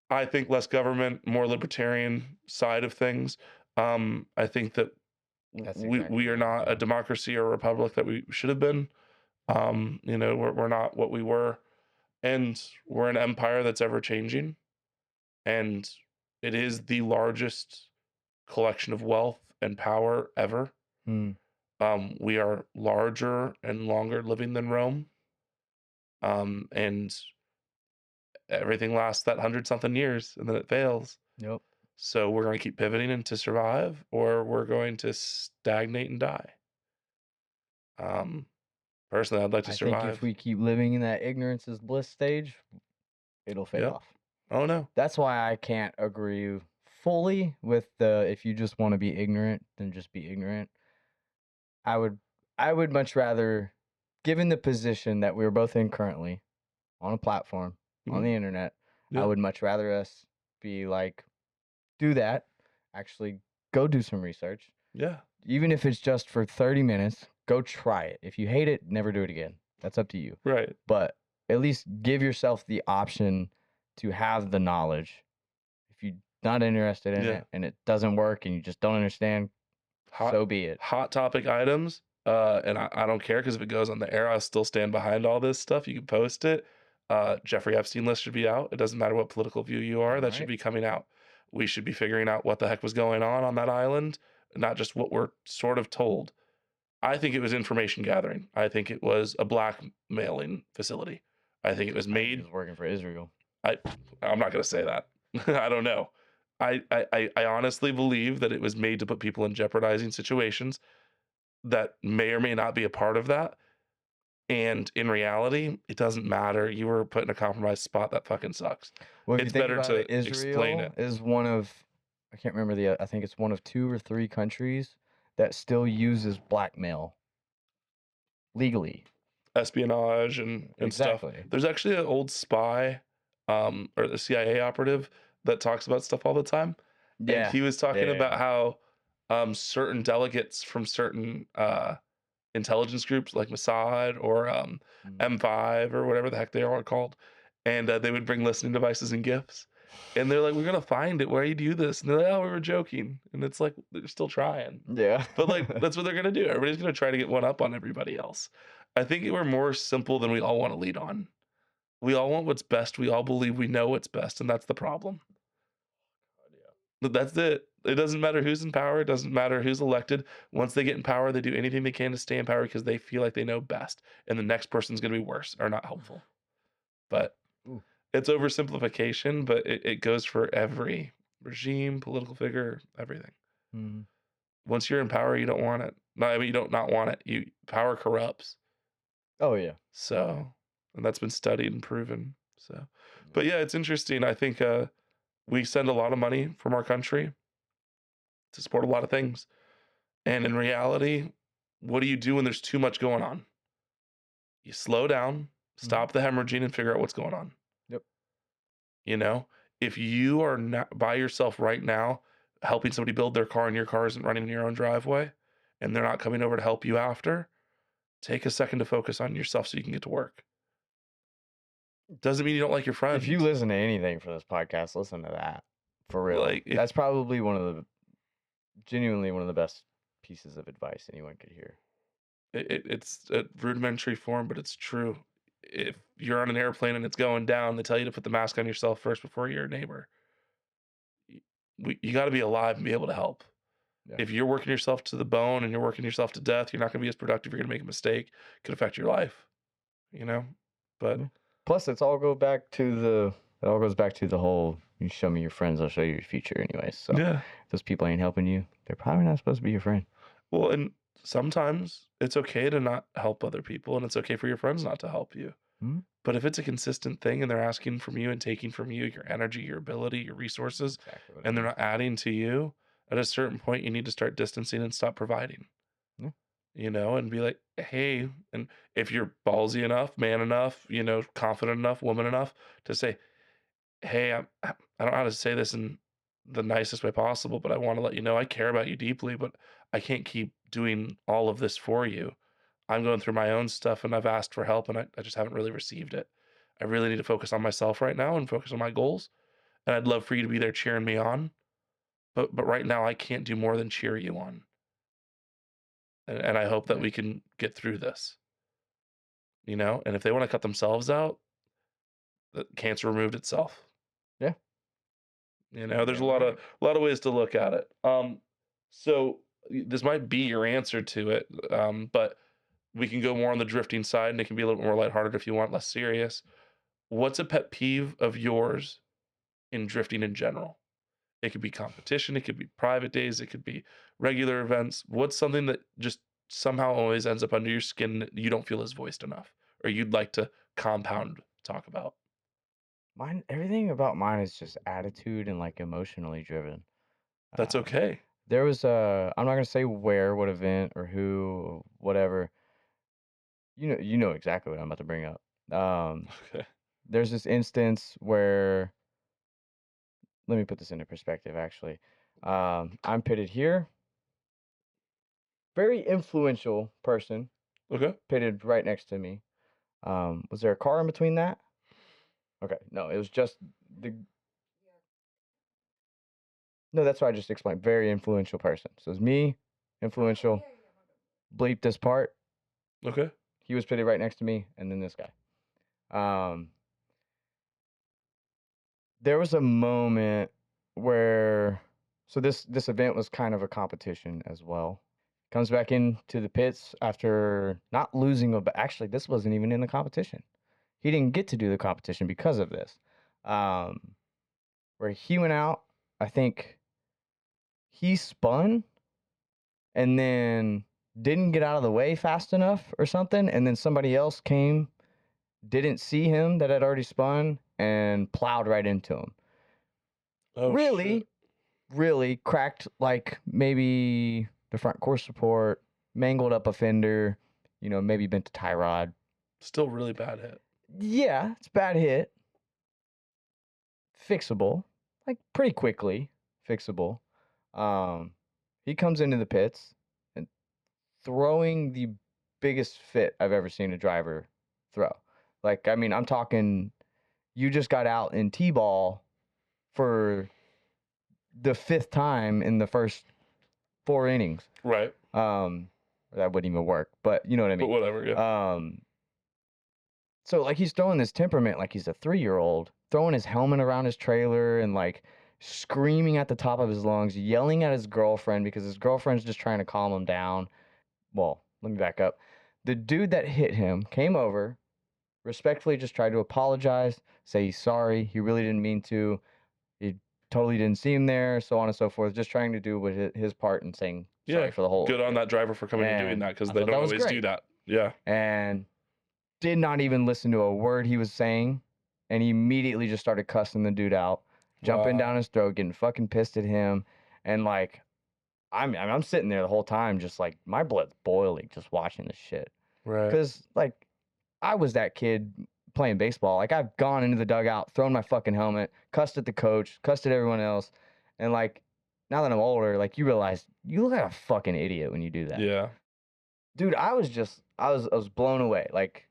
I think less government, more libertarian side of things. I think that we are not a democracy or a republic that we should have been. We're not what we were, and we're an empire that's ever changing, and it is the largest collection of wealth and power ever. We are larger and longer living than Rome, and everything lasts that 100-something years, and then it fails. Yep. So we're going to keep pivoting and to survive, or we're going to stagnate and die. Personally, I'd like to survive. I think if we keep living in that ignorance is bliss stage, it'll fade off. Oh, no. That's why I can't agree fully with the if you just want to be ignorant, then just be ignorant. I would much rather, given the position that we're both in currently, on a platform, on the internet, I would much rather us be like, do that, actually go do some research. Yeah. Even if it's just for 30 minutes, go try it. If you hate it, never do it again. That's up to you. Right. But at least give yourself the option to have the knowledge. If you're not interested in it and it doesn't work and you just don't understand, so be it. Hot topic items. And I don't care because if it goes on the air, I'll still stand behind all this stuff. You can post it. Jeffrey Epstein list should be out. It doesn't matter what political view you are. That should be coming out. We should be figuring out what the heck was going on that island, not just what we're sort of told. I think it was information gathering. I think it was a blackmailing facility. I think it was made. He was working for Israel. I'm not going to say that. I don't know. I honestly believe that it was made to put people in jeopardizing situations that may or may not be a part of that. And in reality, it doesn't matter. You were put in a compromised spot. That fucking sucks. Well, it's better to Israel explain it. Is one of, I can't remember I think it's one of 2 or 3 countries that still uses blackmail legally. Espionage and stuff. There's actually an old spy or the CIA operative that talks about stuff all the time. Yeah. And he was talking about how certain delegates from certain intelligence groups like Mossad or M5 or whatever the heck they are called, and they would bring listening devices and gifts, and they're like, we're gonna find it, why do you do this? And they're like, oh, we were joking. And it's like, they're still trying. But like, that's what they're gonna do. Everybody's gonna try to get one up on everybody else. I think we're more simple than we all want to lead on. We all want what's best. We all believe we know what's best, and that's the problem. That's it. It doesn't matter who's in power. It doesn't matter who's elected. Once they get in power, they do anything they can to stay in power because they feel like they know best. And the next person's going to be worse or not helpful. But Ooh. it's oversimplification, but it goes for every regime, political figure, everything. Mm-hmm. Once you're in power, you don't want it. No, I mean, you don't not want it. Power corrupts. Oh, yeah. So, and that's been studied and proven. So, but yeah, it's interesting. I think we send a lot of money from our country to support a lot of things. And in reality, what do you do when there's too much going on? You slow down, stop the hemorrhaging, and figure out what's going on. Yep. You know, if you are not by yourself right now, helping somebody build their car and your car isn't running in your own driveway, and they're not coming over to help you after, take a second to focus on yourself so you can get to work. Doesn't mean you don't like your friends. If you listen to anything for this podcast, listen to that. For real. Like, that's probably genuinely one of the best pieces of advice anyone could hear. It's a rudimentary form, but it's true. If you're on an airplane and it's going down, they tell you to put the mask on yourself first before your neighbor. You got to be alive and be able to help. Yeah. If you're working yourself to the bone and you're working yourself to death, you're not going to be as productive. You're going to make a mistake. It could affect your life, you know? But plus, it all goes back to the whole, you show me your friends, I'll show you your future anyways. So yeah. If those people ain't helping you, they're probably not supposed to be your friend. Well, and sometimes it's okay to not help other people, and it's okay for your friends not to help you. Mm-hmm. But if it's a consistent thing and they're asking from you and taking from you your energy, your ability, your resources, and they're not adding to you, at a certain point, you need to start distancing and stop providing. Yeah. You know, and be like, hey, and if you're ballsy enough, man enough, you know, confident enough, woman enough to say, hey, I don't know how to say this in the nicest way possible, but I want to let you know I care about you deeply, but I can't keep doing all of this for you. I'm going through my own stuff and I've asked for help and I just haven't really received it. I really need to focus on myself right now and focus on my goals. And I'd love for you to be there cheering me on. But right now I can't do more than cheer you on. And I hope that we can get through this. You know, and if they want to cut themselves out, the cancer removed itself. Yeah. You know, there's a lot of ways to look at it. So this might be your answer to it, but we can go more on the drifting side, and it can be a little bit more lighthearted if you want, less serious. What's a pet peeve of yours in drifting in general? It could be competition, it could be private days, it could be regular events. What's something that just somehow always ends up under your skin that you don't feel is voiced enough, or you'd like to compound talk about? Everything about mine is just attitude and like emotionally driven. That's okay. There was I'm not gonna say where, what event, or who, whatever. You know exactly what I'm about to bring up. Okay. There's this instance where, let me put this into perspective. Actually, I'm pitted here. Very influential person. Okay. Pitted right next to me. Was there a car in between that? Okay, no, it was just the. No, that's what I just explained. Very influential person. So it's me, influential. Bleep this part. Okay. He was pitted right next to me, and then this guy. There was a moment where, so this event was kind of a competition as well. Comes back into the pits after not losing actually, this wasn't even in the competition. He didn't get to do the competition because of this. Where he went out, I think he spun and then didn't get out of the way fast enough or something, and then somebody else came, didn't see him that had already spun, and plowed right into him. Oh, really cracked like maybe the front core support, mangled up a fender, maybe bent a tie rod. Still really bad hit. Yeah, it's a bad hit. Fixable, like pretty quickly fixable. He comes into the pits and throwing the biggest fit I've ever seen a driver throw. Like, I mean, I'm talking, you just got out in T-ball for the 5th time in the first 4 innings. Right. That wouldn't even work, but you know what I mean. But whatever, yeah. So like he's throwing this temperament like he's a 3-year-old, throwing his helmet around his trailer and like screaming at the top of his lungs, yelling at his girlfriend because his girlfriend's just trying to calm him down. Well, let me back up. The dude that hit him came over, respectfully just tried to apologize, say he's sorry, he really didn't mean to, he totally didn't see him there, so on and so forth, just trying to do what his part and saying sorry for the whole good on that driver for coming and doing that, because they don't always do that. Yeah. And did not even listen to a word he was saying, and he immediately just started cussing the dude out, jumping down his throat, getting fucking pissed at him, and like, I'm sitting there the whole time, just like my blood's boiling just watching this shit. Right. Because like, I was that kid playing baseball. Like, I've gone into the dugout, thrown my fucking helmet, cussed at the coach, cussed at everyone else. And like, now that I'm older, like, you realize you look like a fucking idiot when you do that. Yeah. Dude, I was blown away. Like,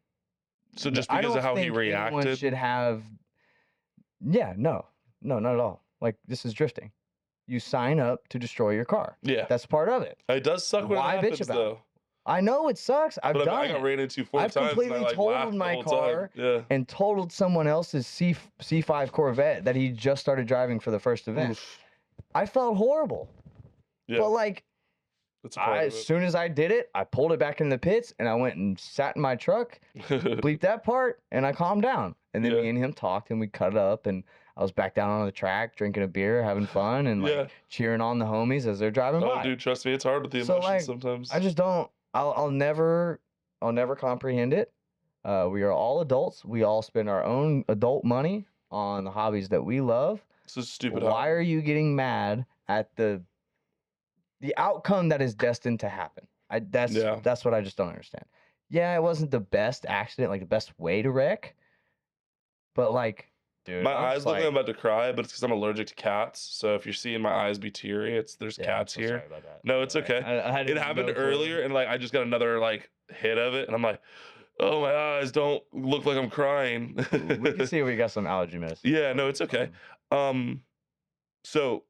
so just because of how he reacted, anyone should have. Yeah, no, not at all. Like, this is drifting. You sign up to destroy your car. Yeah, that's part of it. It does suck when it happens, though. I know it sucks. I got ran into 4 times. I've completely totaled my car and totaled someone else's C5 Corvette that he just started driving for the first event. Oof. I felt horrible. Yeah. But like, as soon as I did it, I pulled it back in the pits and I went and sat in my truck, bleeped that part, and I calmed down. And then me and him talked and we cut it up, and I was back down on the track drinking a beer, having fun, and like cheering on the homies as they're driving by. Oh, dude, trust me, it's hard with the emotions sometimes. I just don't. I'll never comprehend it. We are all adults. We all spend our own adult money on the hobbies that we love. This is stupid. Why are you getting mad at the outcome that is destined to happen? That's what I just don't understand. Yeah, it wasn't the best accident, like the best way to wreck, but like, dude, my eyes look like I'm about to cry, but it's because I'm allergic to cats. So if you're seeing my eyes be teary, there's cats here. Sorry about that. No, it's okay. It happened earlier, and like I just got another like hit of it, and I'm like, oh, my eyes don't look like I'm crying. We can see we got some allergy medicine. Yeah, no, it's okay. So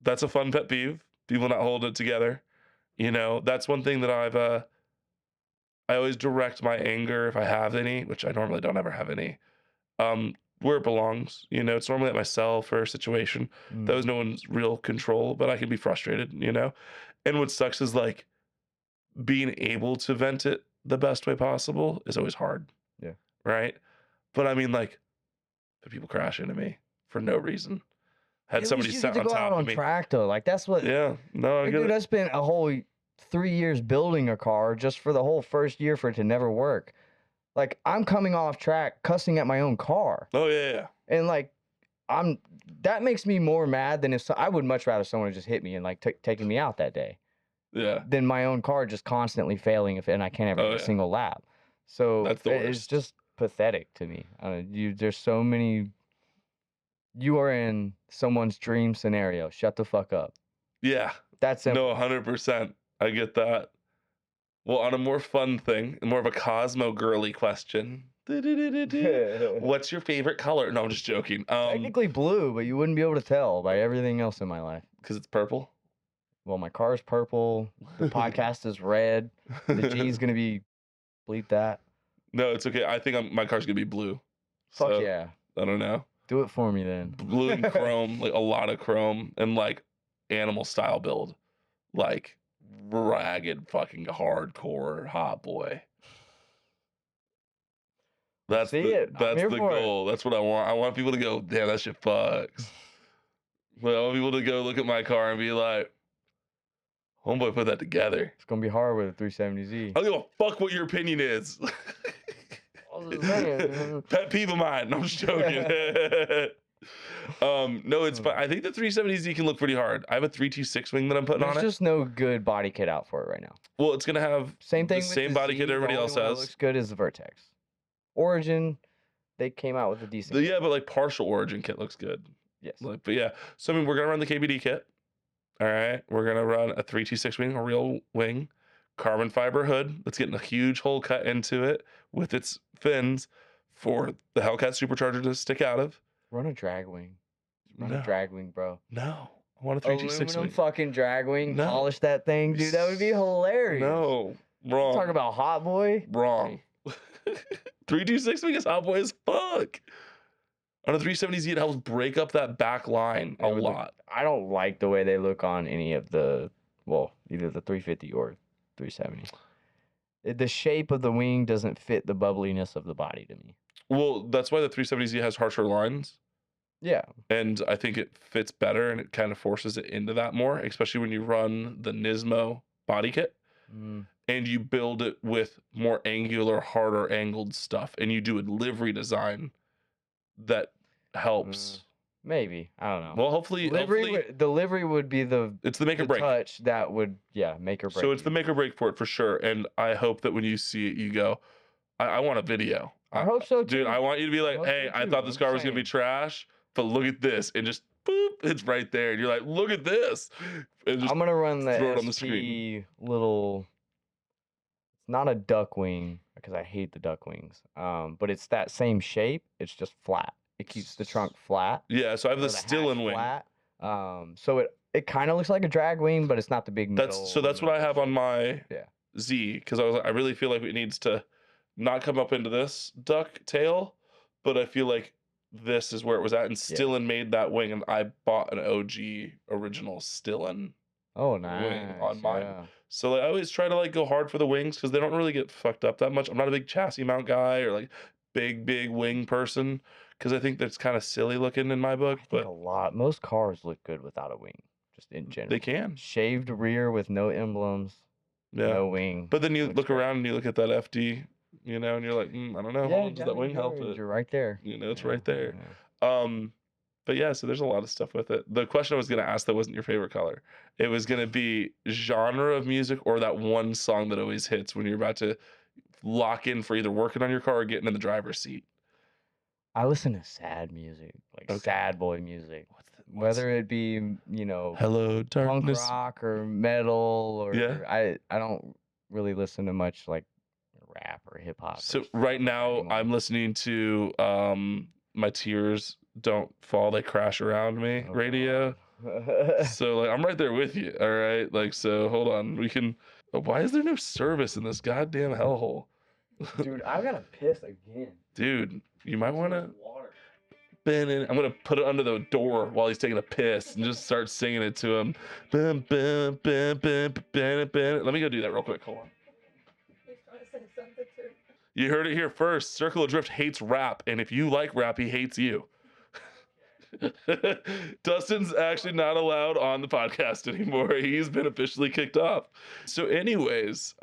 that's a fun pet peeve. People not holding it together. You know, that's one thing that I always direct my anger, if I have any, which I normally don't ever have any, where it belongs. You know, it's normally at myself or a situation. That was no one's real control, but I can be frustrated, you know? And what sucks is like being able to vent it the best way possible is always hard. Yeah. Right? But I mean, like, the people crash into me for no reason. Had somebody sat on top of me. Track, though. Like, that's what. Yeah. No, I get dude, I spent a whole 3 years building a car just for the whole first year for it to never work. Like, I'm coming off track cussing at my own car. Oh, yeah. And, like, that makes me more mad than I would much rather someone just hit me and, like, taking me out that day. Yeah. Than my own car just constantly failing and I can't ever get a single lap. So it's just pathetic to me. There's so many. You are in someone's dream scenario. Shut the fuck up. Yeah. That's simple. No, 100%. I get that. Well, on a more fun thing, more of a Cosmo girly question. What's your favorite color? No, I'm just joking. Technically blue, but you wouldn't be able to tell by everything else in my life. Because it's purple? Well, my car's purple. The podcast is red. The G's going to be bleep that. No, it's okay. I think my car's going to be blue. Fuck yeah. I don't know. Do it for me then. Blue and chrome, like a lot of chrome, and like animal style build. Like ragged fucking hardcore hot boy. That's the goal. That's what I want. I want people to go, damn, that shit fucks. Well, I want people to go look at my car and be like, homeboy put that together. It's gonna be hard with a 370Z. I don't give a fuck what your opinion is. Pet peeve of mine. No, I'm just joking. No, it's fine. I think the 370Z can look pretty hard. I have a 326 wing that I'm putting on it. There's just no good body kit out for it right now. Well, it's gonna have the same body kit everybody else has. Looks good as the Vertex. Origin, they came out with a decent. Yeah, but like partial Origin kit looks good. Yes. But yeah, so I mean, we're gonna run the KBD kit. All right, we're gonna run a 326 wing, a real wing, carbon fiber hood that's getting a huge hole cut into it with its fins for the Hellcat supercharger to stick out of. Run a drag wing. Run a drag wing, bro. No, I want a 326 wing. Fucking drag wing. No. Polish that thing, dude. That would be hilarious. No, wrong. Talk about hot boy. Wrong. 326 wing is hot boy as fuck. On a 370Z, it helps break up that back line a lot. I don't like the way they look on any of the, either the 350 or 370. The shape of the wing doesn't fit the bubbliness of the body to me. Well, that's why the 370Z has harsher lines. Yeah. And I think it fits better and it kind of forces it into that more, especially when you run the Nismo body kit and you build it with more angular, harder angled stuff, and you do a livery design that helps. Maybe. I don't know. Well, hopefully the livery would be it's the make or break touch that would make or break. So it's the make or break for it for sure. And I hope that when you see it, you go, I want a video. I hope so too. Dude, I want you to be like, hey, I thought this car was gonna be trash, but look at this, and just boop, it's right there, and you're like, look at this. And just I'm gonna run the throw it on the SP screen. little. It's not a duck wing because I hate the duck wings. But it's that same shape. It's just flat. It keeps the trunk flat. Yeah, so I have the Stillen wing. Flat. So it kind of looks like a drag wing, but it's not the big middle. That's what I have on my Z, because I was like, I really feel like it needs to not come up into this duck tail, but I feel like this is where it was at, and Stillen made that wing, and I bought an OG original Stillen wing on mine. Yeah. So like, I always try to like go hard for the wings because they don't really get fucked up that much. I'm not a big chassis mount guy or like big wing person because I think that's kind of silly looking in my book. But most cars look good without a wing, just in general. They can. Shaved rear with no emblems, no wing. But then you look around and you look at that FD, you know, and you're like, I don't know. Yeah, does that wing help it? You're right there. You know, it's right there. Yeah. But yeah, so there's a lot of stuff with it. The question I was going to ask that wasn't your favorite color. It was going to be genre of music or that one song that always hits when you're about to lock in for either working on your car or getting in the driver's seat. I listen to sad music, like sad boy music. Whether it be, Hello Darkness, punk rock or metal, or I don't really listen to much like rap or hip hop. So right now I'm listening to My Tears Don't Fall, They Crash Around Me radio. So like I'm right there with you. All right. Like, so hold on. We can why is there no service in this goddamn hellhole? Dude, I gotta piss again. Dude, you might wanna I'm gonna put it under the door while he's taking a piss and just start singing it to him. Let me go do that real quick. Hold on. You heard it here first. Circle of Drift hates rap, and if you like rap, he hates you. Dustin's actually not allowed on the podcast anymore. He's been officially kicked off. So anyways,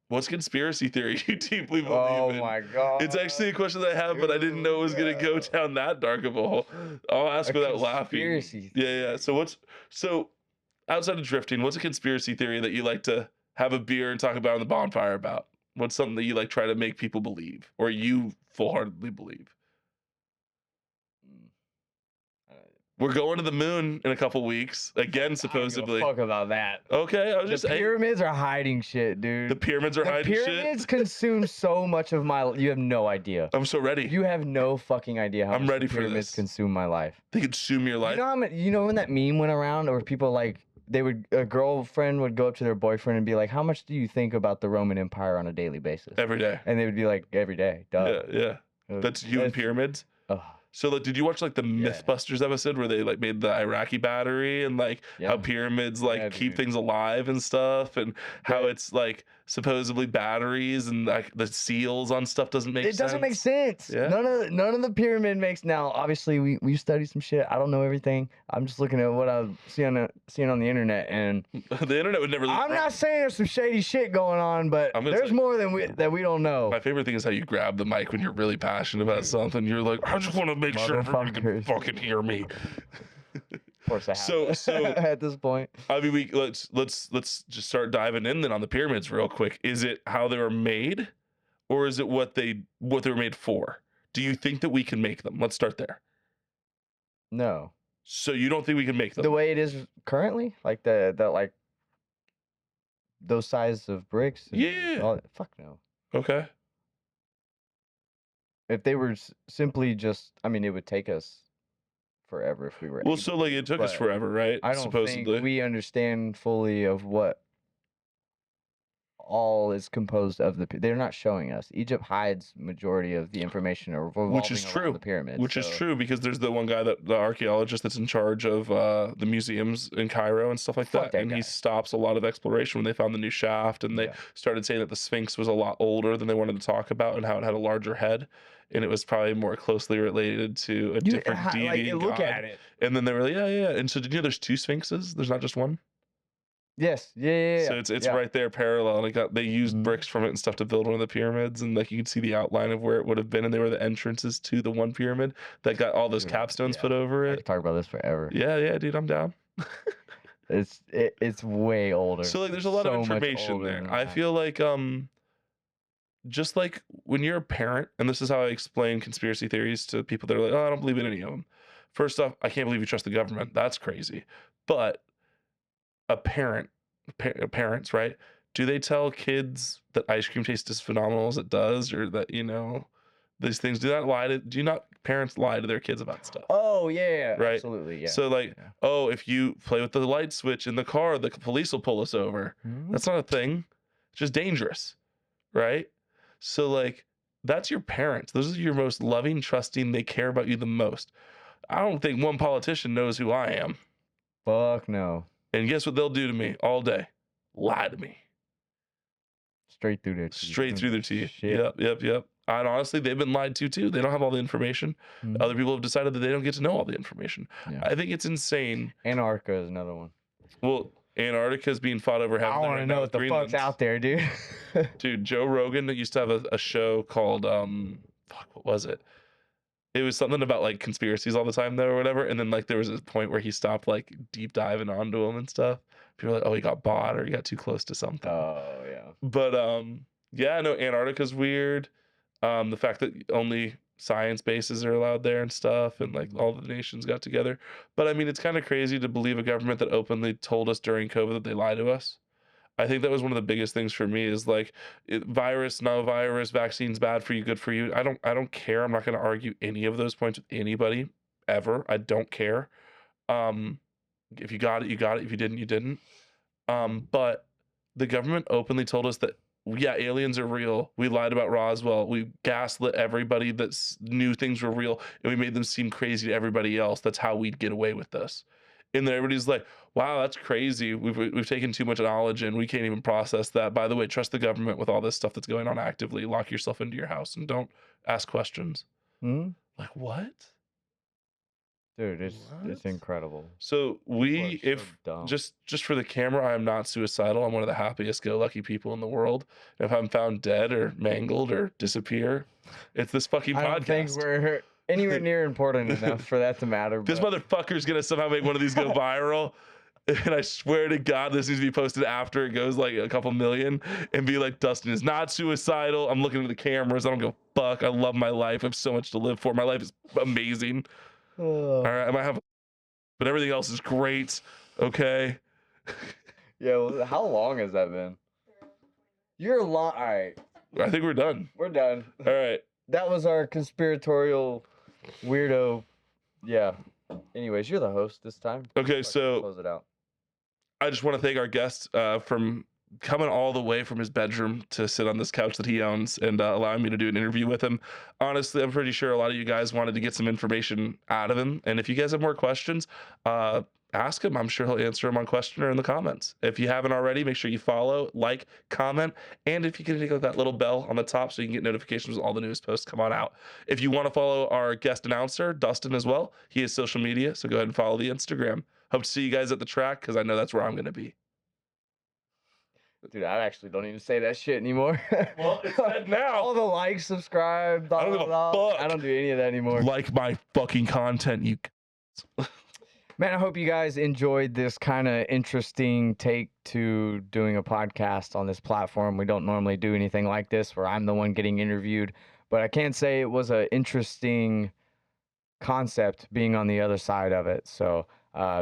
what's conspiracy theory you deeply believe in? Oh my God. It's actually a question that I have, but I didn't know it was going to go down that dark of a hole. I'll ask without laughing. Conspiracy theory. Yeah. So outside of drifting, what's a conspiracy theory that you like to have a beer and talk about on the bonfire about? What's something that you like try to make people believe or you full-heartedly believe? We're going to the moon in a couple weeks again, supposedly. I don't give a fuck about that. Okay, I was just saying. The pyramids are hiding shit, dude. The pyramids are hiding shit. The pyramids consume so much of my. You have no idea. I'm so ready. You have no fucking idea how much the pyramids consume my life. They consume your life. You know when that meme went around, or people like a girlfriend would go up to their boyfriend and be like, "How much do you think about the Roman Empire on a daily basis?" Every day. And they would be like, "Every day." Duh. Yeah. That's you and pyramids. So like, did you watch like the Mythbusters episode where they like made the Iraqi battery and like how pyramids like keep things alive and stuff, and how it's like supposedly batteries and like the seals on stuff doesn't make sense? It doesn't make sense. Yeah. None of the pyramid makes. Now obviously we studied some shit. I don't know everything. I'm just looking at what I seeing on the internet, and the internet would never. I'm not saying there's some shady shit going on, but there's more than we don't know. My favorite thing is how you grab the mic when you're really passionate about something. You're like, I just want to make sure everyone can fucking hear me. Of course I have. So at this point, I mean, let's just start diving in then on the pyramids real quick. Is it how they were made, or is it what they were made for? Do you think that we can make them? Let's start there. No. So you don't think we can make them the way it is currently, like the like those size of bricks? Fuck no. Okay. If they were simply just, I mean, it would take us forever if we were. Well, so like it took us forever, right? I don't think we understand fully of what all is composed of they're not showing us. Egypt hides majority of the information revolving around the pyramids. Which is true, because there's the one guy, the archaeologist that's in charge of the museums in Cairo and stuff like that, and he stops a lot of exploration when they found the new shaft, and they started saying that the Sphinx was a lot older than they wanted to talk about, and how it had a larger head, and it was probably more closely related to a different deity. Like, look at it. And then they were like, yeah. And so did you know there's 2 Sphinxes? There's not just one? Yes. Yeah. So it's right there parallel. Like they used bricks from it and stuff to build one of the pyramids, and like you could see the outline of where it would have been, and they were the entrances to the one pyramid that got all those capstones put over it. I could talk about this forever. Yeah, dude, I'm down. It's way older. So like there's a lot of information there. I feel like just like when you're a parent, and this is how I explain conspiracy theories to people that are like, oh, I don't believe in any of them. First off, I can't believe you trust the government. That's crazy. But parents, right? Do they tell kids that ice cream tastes as phenomenal as it does, or that, these things? Do not parents lie to their kids about stuff? Oh yeah, right, absolutely, yeah. So like, oh, if you play with the light switch in the car, the police will pull us over. That's not a thing. It's just dangerous, right? So like, that's your parents. Those are your most loving, trusting. They care about you the most. I don't think one politician knows who I am. Fuck no. And guess what they'll do to me all day? Lie to me. Straight through their teeth. Shit. Yep. And honestly, they've been lied to too. They don't have all the information. Other people have decided that they don't get to know all the information. Yeah. I think it's insane. Antarctica is another one. Well, Antarctica is being fought over. I want to know what the fuck's out there, dude. Dude, Joe Rogan used to have a show called what was it? It was something about like conspiracies all the time though, or whatever. And then like there was a point where he stopped like deep diving onto them and stuff. People were like, oh, he got bought, or he got too close to something. Oh yeah. But yeah, no, Antarctica's weird. The fact that only science bases are allowed there and stuff, and like all the nations got together. But I mean, it's kind of crazy to believe a government that openly told us during COVID that they lie to us. I think that was one of the biggest things for me, is like, virus, no virus, vaccine's bad for you, good for you. I don't care. I'm not going to argue any of those points with anybody ever. I don't care. If you got it, you got it. If you didn't, you didn't. But the government openly told us that, yeah, aliens are real. We lied about Roswell. We gaslit everybody that knew things were real, and we made them seem crazy to everybody else. That's how we'd get away with this. And then everybody's like, wow, that's crazy. We've taken too much knowledge and we can't even process that. By the way, trust the government with all this stuff that's going on actively. Lock yourself into your house and don't ask questions. Like, what? Dude, it's incredible. So just for the camera, I am not suicidal. I'm one of the happiest go lucky people in the world. If I'm found dead or mangled or disappear, it's this fucking podcast. I don't think we're anywhere near important enough for that to matter. This motherfucker's gonna somehow make one of these go viral. And I swear to God, this needs to be posted after it goes like a couple million, and be like, Dustin is not suicidal. I'm looking at the cameras. I don't give a fuck. I love my life. I have so much to live for. My life is amazing. All right, I might have, but everything else is great. Okay. Yeah. Well, how long has that been? You're long. All right. I think we're done. We're done. All right. That was our conspiratorial weirdo. Yeah. Anyways, you're the host this time. Okay, so close it out. I just want to thank our guest from coming all the way from his bedroom to sit on this couch that he owns and allowing me to do an interview with him. Honestly, I'm pretty sure a lot of you guys wanted to get some information out of him. And if you guys have more questions, ask him. I'm sure he'll answer them on Questioner in the comments. If you haven't already, make sure you follow, like, comment, and if you can click that little bell on the top so you can get notifications when all the newest posts come on out. If you want to follow our guest announcer, Dustin, as well, he has social media, so go ahead and follow the Instagram. Hope to see you guys at the track, because I know that's where I'm going to be. Dude, I actually don't even say that shit anymore. Well, it's said now. All the likes, subscribe, I don't give a fuck. I don't do any of that anymore. Like my fucking content, you. Man, I hope you guys enjoyed this kind of interesting take to doing a podcast on this platform. We don't normally do anything like this where I'm the one getting interviewed, but I can say it was an interesting concept being on the other side of it. So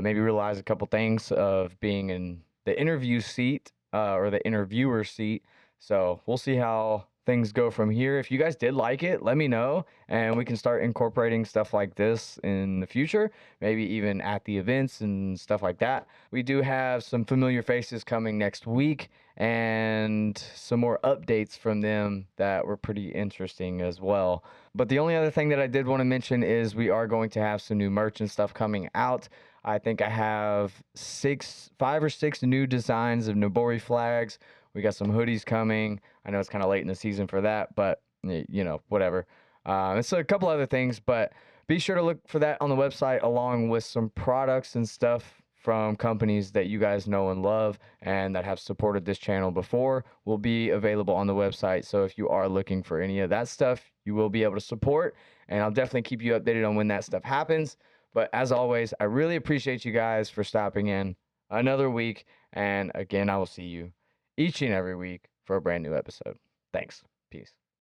maybe realize a couple things of being in the interview seat or the interviewer seat. So we'll see how things go from here. If you guys did like it, let me know, and we can start incorporating stuff like this in the future, maybe even at the events and stuff like that. We do have some familiar faces coming next week and some more updates from them that were pretty interesting as well. But the only other thing that I did want to mention is we are going to have some new merch and stuff coming out. I think I have 5 or 6 new designs of Nobori flags. We got some hoodies coming. I know it's kind of late in the season for that, but whatever. It's a couple other things, but be sure to look for that on the website along with some products and stuff from companies that you guys know and love and that have supported this channel before will be available on the website. So if you are looking for any of that stuff, you will be able to support, and I'll definitely keep you updated on when that stuff happens. But as always, I really appreciate you guys for stopping in another week. And again, I will see you each and every week for a brand new episode. Thanks. Peace.